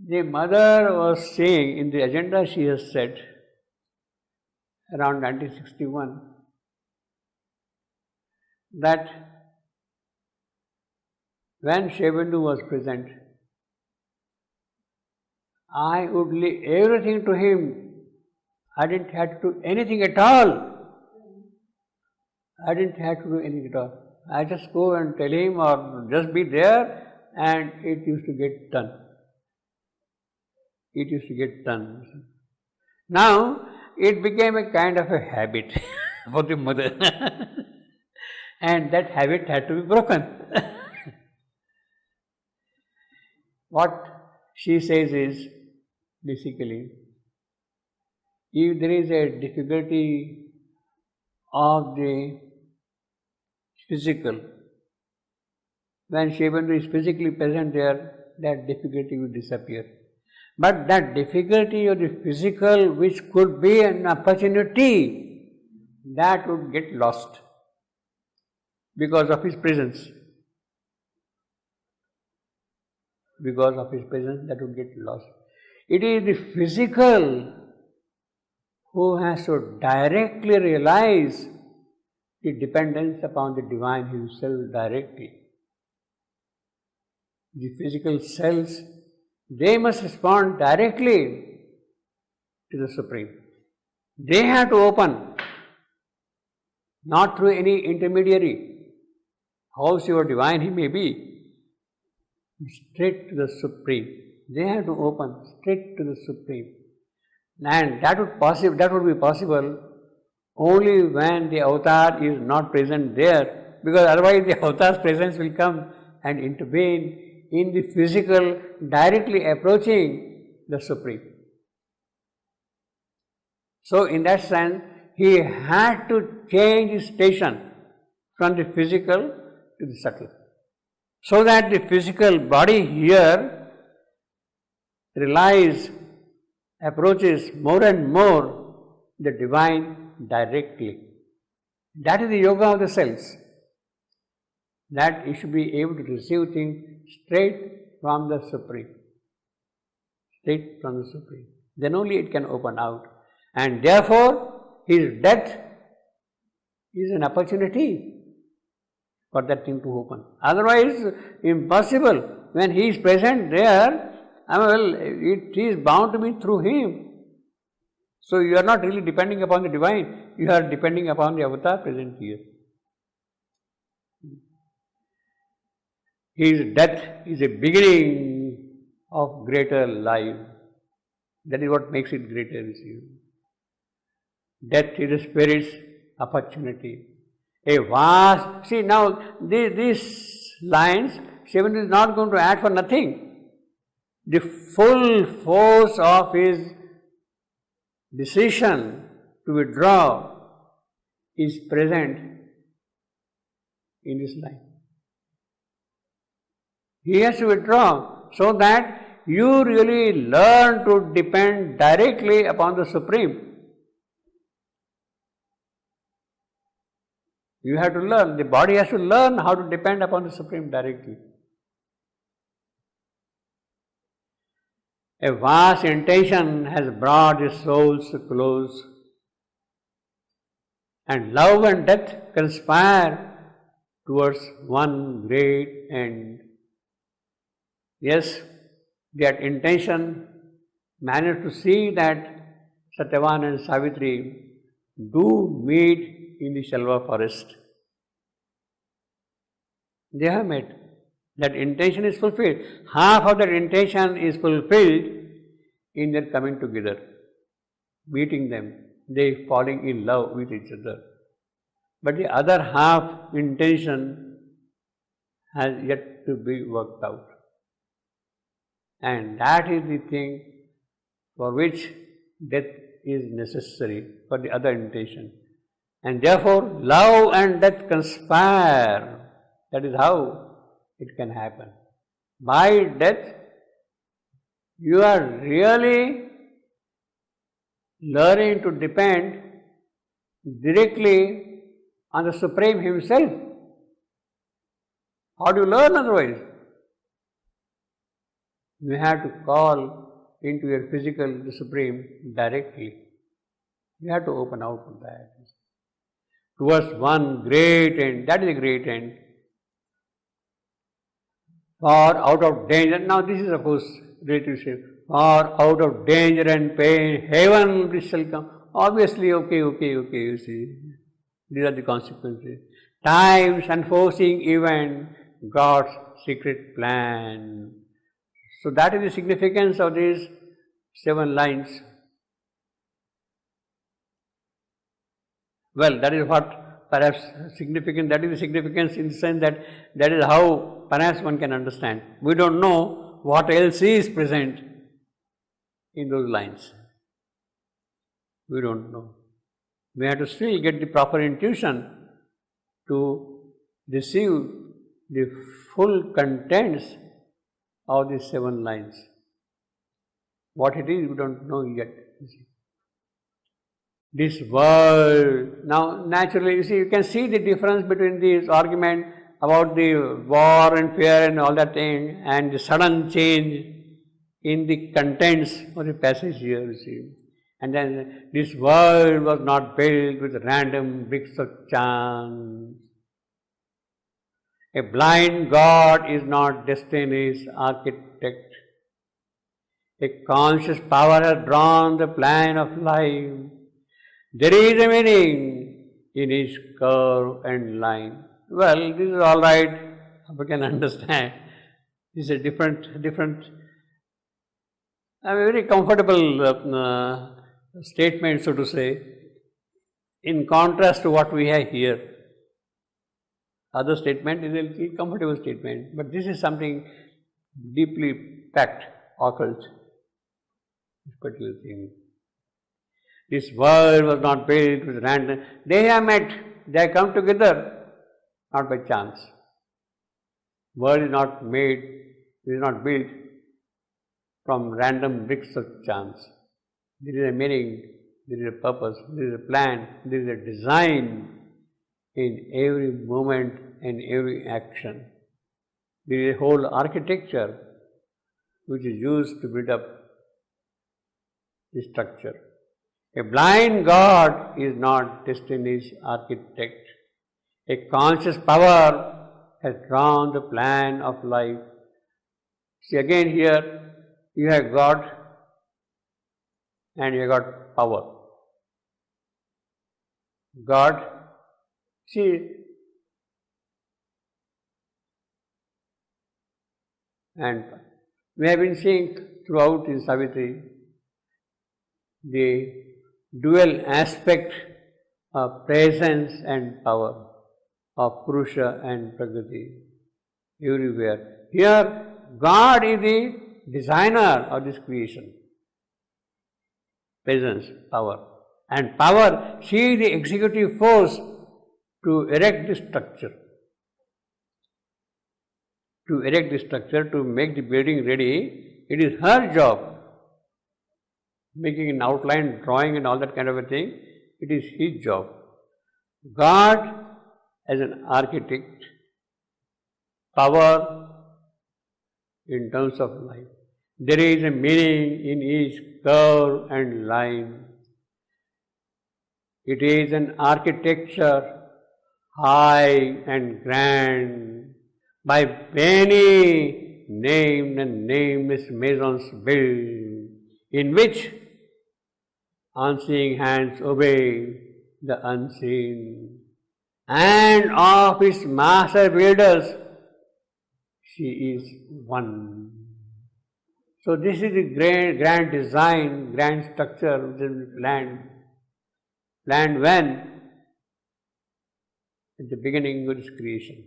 the mother was saying in the agenda, she has said around 1961 that when Shivananda was present, I would leave everything to him. I didn't have to do anything at all. I didn't have to do anything at all. I just go and tell him or just be there, and it used to get done. It used to get done. Now, it became a kind of a habit for the mother. And that habit had to be broken. What she says is, basically, if there is a difficulty of the physical, when Shivananda is physically present there, that difficulty will disappear. But that difficulty of the physical, which could be an opportunity, that would get lost because of his presence. Because of his presence, that would get lost. It is the physical who has to directly realize the dependence upon the Divine Himself directly. The physical cells, they must respond directly to the Supreme. They have to open, not through any intermediary, however divine he may be, straight to the Supreme. They have to open straight to the Supreme. And that would be possible only when the avatar is not present there, because otherwise the avatar's presence will come and intervene in the physical directly approaching the Supreme. So in that sense, he had to change his station from the physical to the subtle, so that the physical body here approaches more and more the divine directly. That is the yoga of the cells, that you should be able to receive things straight from the Supreme. Straight from the Supreme. Then only it can open out. And therefore, his death is an opportunity for that thing to open. Otherwise, impossible. When he is present there, it is bound to be through him. So you are not really depending upon the divine, you are depending upon the avatar present here. His death is a beginning of greater life. That is what makes it greater, you see. Death is the spirit's opportunity. A vast, see now these lines, Shivan is not going to add for nothing. The full force of his decision to withdraw is present in this line. He has to withdraw so that you really learn to depend directly upon the Supreme. You have to learn, the body has to learn how to depend upon the Supreme directly. A vast intention has brought the souls close, and love and death conspire towards one great end. Yes, that intention managed to see that Satyavan and Savitri do meet in the Shalva forest. They have met. That intention is fulfilled. Half of that intention is fulfilled in their coming together, meeting them, they falling in love with each other. But the other half intention has yet to be worked out. And that is the thing for which death is necessary, for the other intention. And therefore, love and death conspire. That is how it can happen. By death, you are really learning to depend directly on the Supreme Himself. How do you learn otherwise? You have to call into your physical the Supreme directly. You have to open out from that. Towards one great end, that is a great end. For out of danger, now this is of course relationship. For out of danger and pain, heaven bliss shall come. Obviously, okay, you see. These are the consequences. Times unforeseen event, God's secret plan. So that is the significance of these 7 lines. Well, that is what perhaps significant, that is the significance in the sense that that is how perhaps one can understand. We don't know what else is present in those lines. We don't know. We have to still get the proper intuition to receive the full contents of these 7 lines. What it is, we don't know yet. This world, now naturally, you see, you can see the difference between this argument about the war and fear and all that thing, and the sudden change in the contents of the passage here, you see. And then this world was not built with random bricks of chance. A blind God is not destiny's architect. A conscious power has drawn the plan of life. There is a meaning in each curve and line. Well, this is all right, we can understand. This is a different, a very comfortable statement, so to say, in contrast to what we have here. Other statement is a comfortable statement, but this is something deeply packed, occult, this particular thing. This world was not built with random. They have met, they have come together, not by chance. World is not made, it is not built from random bricks of chance. There is a meaning, there is a purpose, there is a plan, there is a design in every moment and every action. There is a whole architecture which is used to build up the structure. A blind God is not destiny's architect. A conscious power has drawn the plan of life. See, again here you have God and you have got power. God, see, and we have been seeing throughout in Savitri the dual aspect of presence and power, of Purusha and Prakriti, everywhere. Here, God is the designer of this creation. Presence, power. And power, she is the executive force to erect the structure. To erect the structure, to make the building ready, it is her job. Making an outline, drawing and all that kind of a thing, it is his job. God as an architect, power in terms of life. There is a meaning in each curve and line. It is an architecture high and grand, by many named and nameless masons built, in which unseeing hands obey the unseen, and of his master builders she is one. So this is the grand design, grand structure which is planned. Planned when? At the beginning of this creation.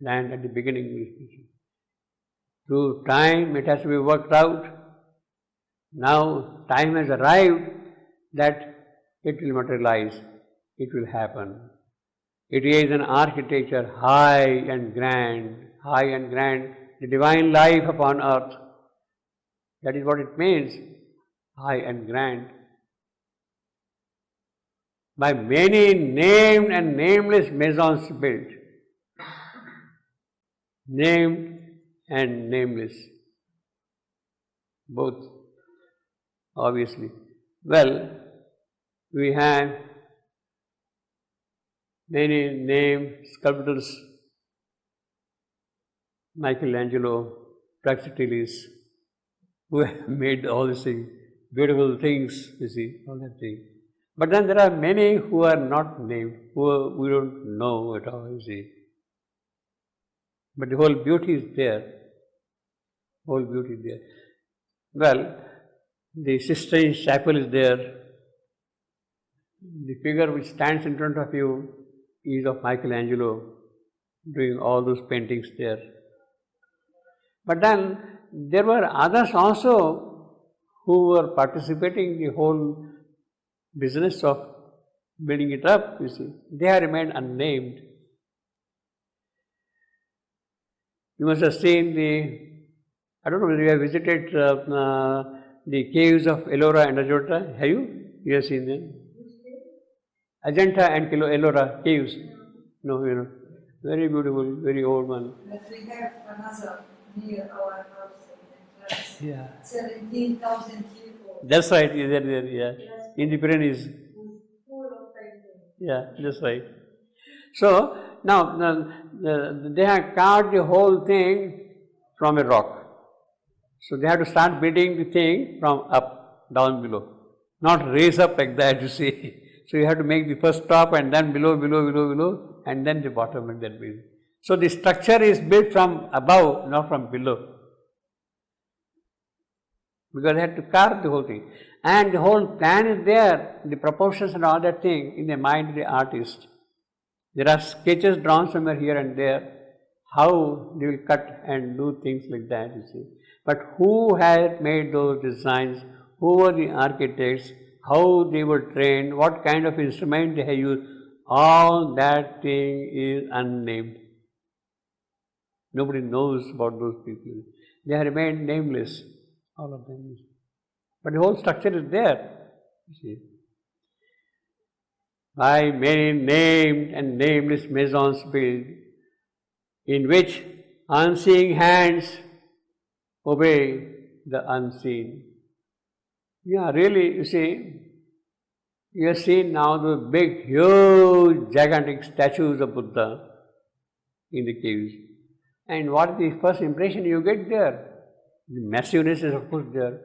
Planned at the beginning of this creation. Through time it has to be worked out. Now time has arrived that it will materialize, it will happen. It is an architecture high and grand, the divine life upon earth. That is what it means, high and grand. By many named and nameless masons built. Named and nameless, both, obviously. Well, we have many named sculptors, Michelangelo, Praxiteles, who have made all these things, beautiful things, you see, all that thing. But then there are many who are not named, who we don't know at all, you see. But the whole beauty is there. Whole beauty is there. Well, the Sistine Chapel is there. The figure which stands in front of you is of Michelangelo, doing all those paintings there. But then there were others also who were participating in the whole business of building it up, you see. They have remained unnamed. You must have seen I don't know whether you have visited the caves of Ellora and Ajanta. Have you? You have seen them? Ajanta and Ellora caves. No, you know. Very beautiful, very old one. But we have another near our house in France. Yeah. 17,000 years old. That's right, there, yeah. In the Pyrenees. Full of paintings. Yeah, that's right. So, now, they have carved the whole thing from a rock. So, they have to start building the thing from up, down below. Not raise up like that, you see. So, you have to make the first top and then below, and then the bottom and then below. So, the structure is built from above, not from below. Because they had to carve the whole thing. And the whole plan is there, the proportions and all that thing in the mind of the artist. There are sketches drawn somewhere here and there, how they will cut and do things like that, you see. But who had made those designs, who were the architects, how they were trained, what kind of instrument they have used, all that thing is unnamed. Nobody knows about those people. They have remained nameless, all of them. But the whole structure is there, you see. By many named and nameless maisons built, in which unseeing hands obey the unseen. Yeah, really, you see, you have seen now the big, huge, gigantic statues of Buddha in the caves. And what is the first impression you get there? The massiveness is of course there,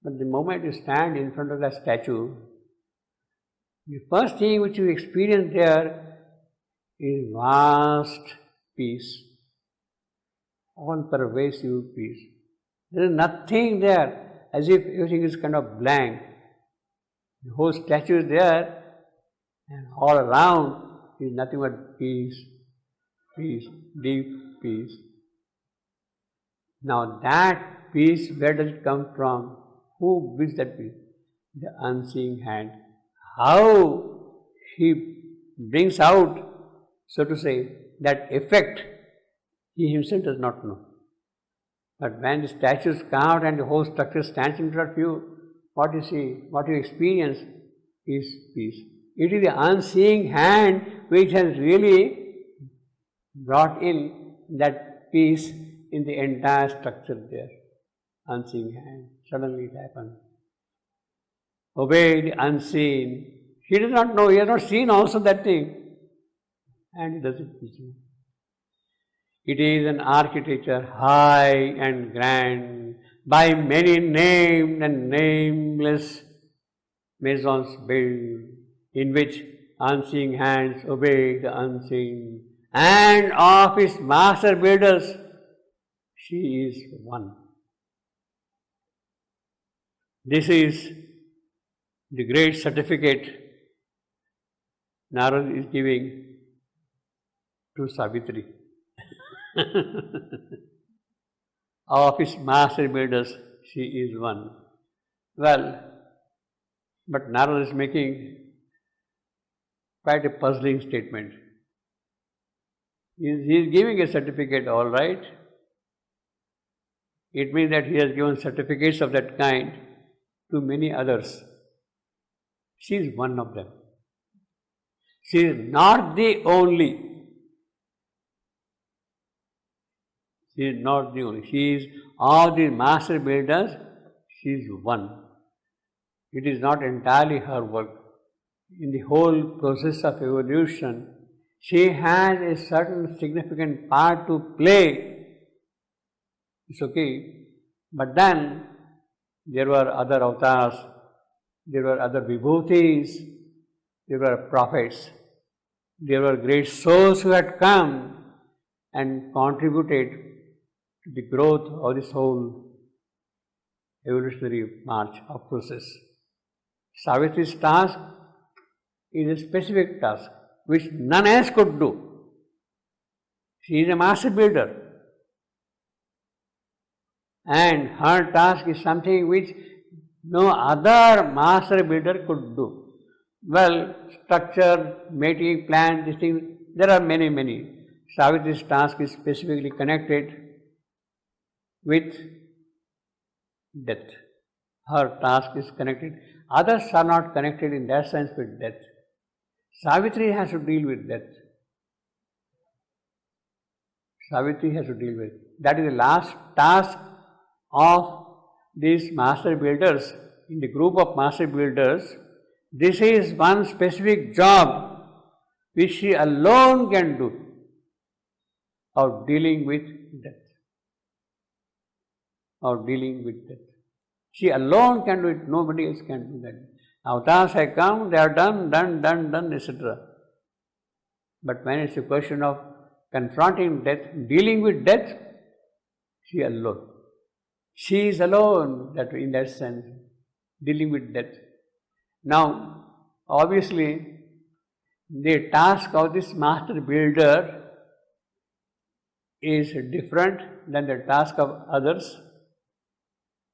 but the moment you stand in front of that statue, the first thing which you experience there is vast peace, all-pervasive peace. There is nothing there, as if everything is kind of blank. The whole statue is there, and all around is nothing but peace, peace, deep peace. Now that peace, where does it come from? Who builds that peace? The unseeing hand. How he brings out, so to say, that effect, he himself does not know. But when the statues come out and the whole structure stands in front of you, what you see, what you experience is peace. It is the unseeing hand which has really brought in that peace in the entire structure there. Unseen hand. Suddenly it happens. Obey the unseen. He does not know, he has not seen also that thing. And he does it easily. It is an architecture high and grand, by many named and nameless maisons built, in which unseeing hands obey the unseen, and of his master builders, she is one. This is the great certificate Narad is giving to Savitri. Of his master builders, she is one. Well, but Narad is making quite a puzzling statement. He is giving a certificate, all right. It means that he has given certificates of that kind to many others. She is one of them. She is not the only. She is not the only. She is all the master builders, she is one. It is not entirely her work. In the whole process of evolution, she has a certain significant part to play. It's okay. But then there were other avatars, there were other vibhutis, there were prophets, there were great souls who had come and contributed to the growth of this whole evolutionary march or process. Savitri's task is a specific task which none else could do. She is a master builder. And her task is something which no other master builder could do. Well, structure, mating, plan, this thing, there are many, many. Savitri's task is specifically connected with death. Her task is connected. Others are not connected in that sense with death. Savitri has to deal with death. Savitri has to deal with. That is the last task of these master builders. In the group of master builders, this is one specific job which she alone can do of dealing with death. Of dealing with death. She alone can do it, nobody else can do that. Avatars have come, they are done, etc. But when it's a question of confronting death, dealing with death, she alone. She is alone that in that sense, dealing with death. Now, obviously, the task of this master builder is different than the task of others,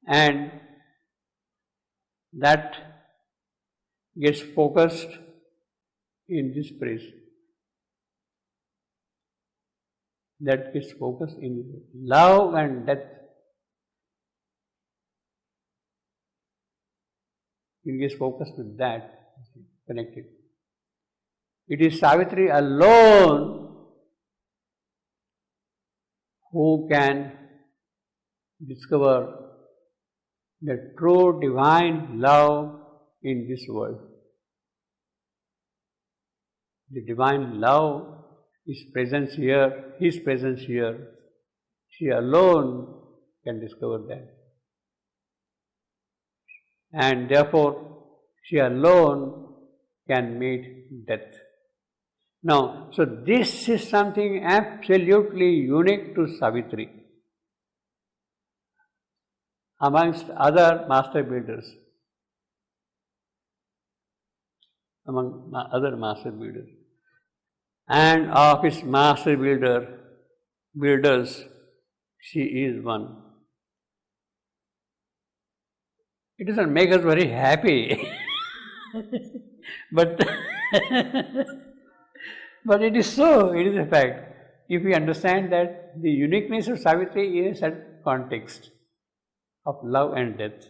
and that gets focused in this phrase. That gets focused in love and death. It gets focused with that, connected. It is Savitri alone who can discover the true divine love in this world. The divine love is presence here, his presence here. She alone can discover that. And therefore, she alone can meet death. Now, so this is something absolutely unique to Savitri amongst other master builders. Among other master builders. And of his master builders, she is one. It doesn't make us very happy, but but it is so, it is a fact. If we understand that the uniqueness of Savitri is a context of love and death.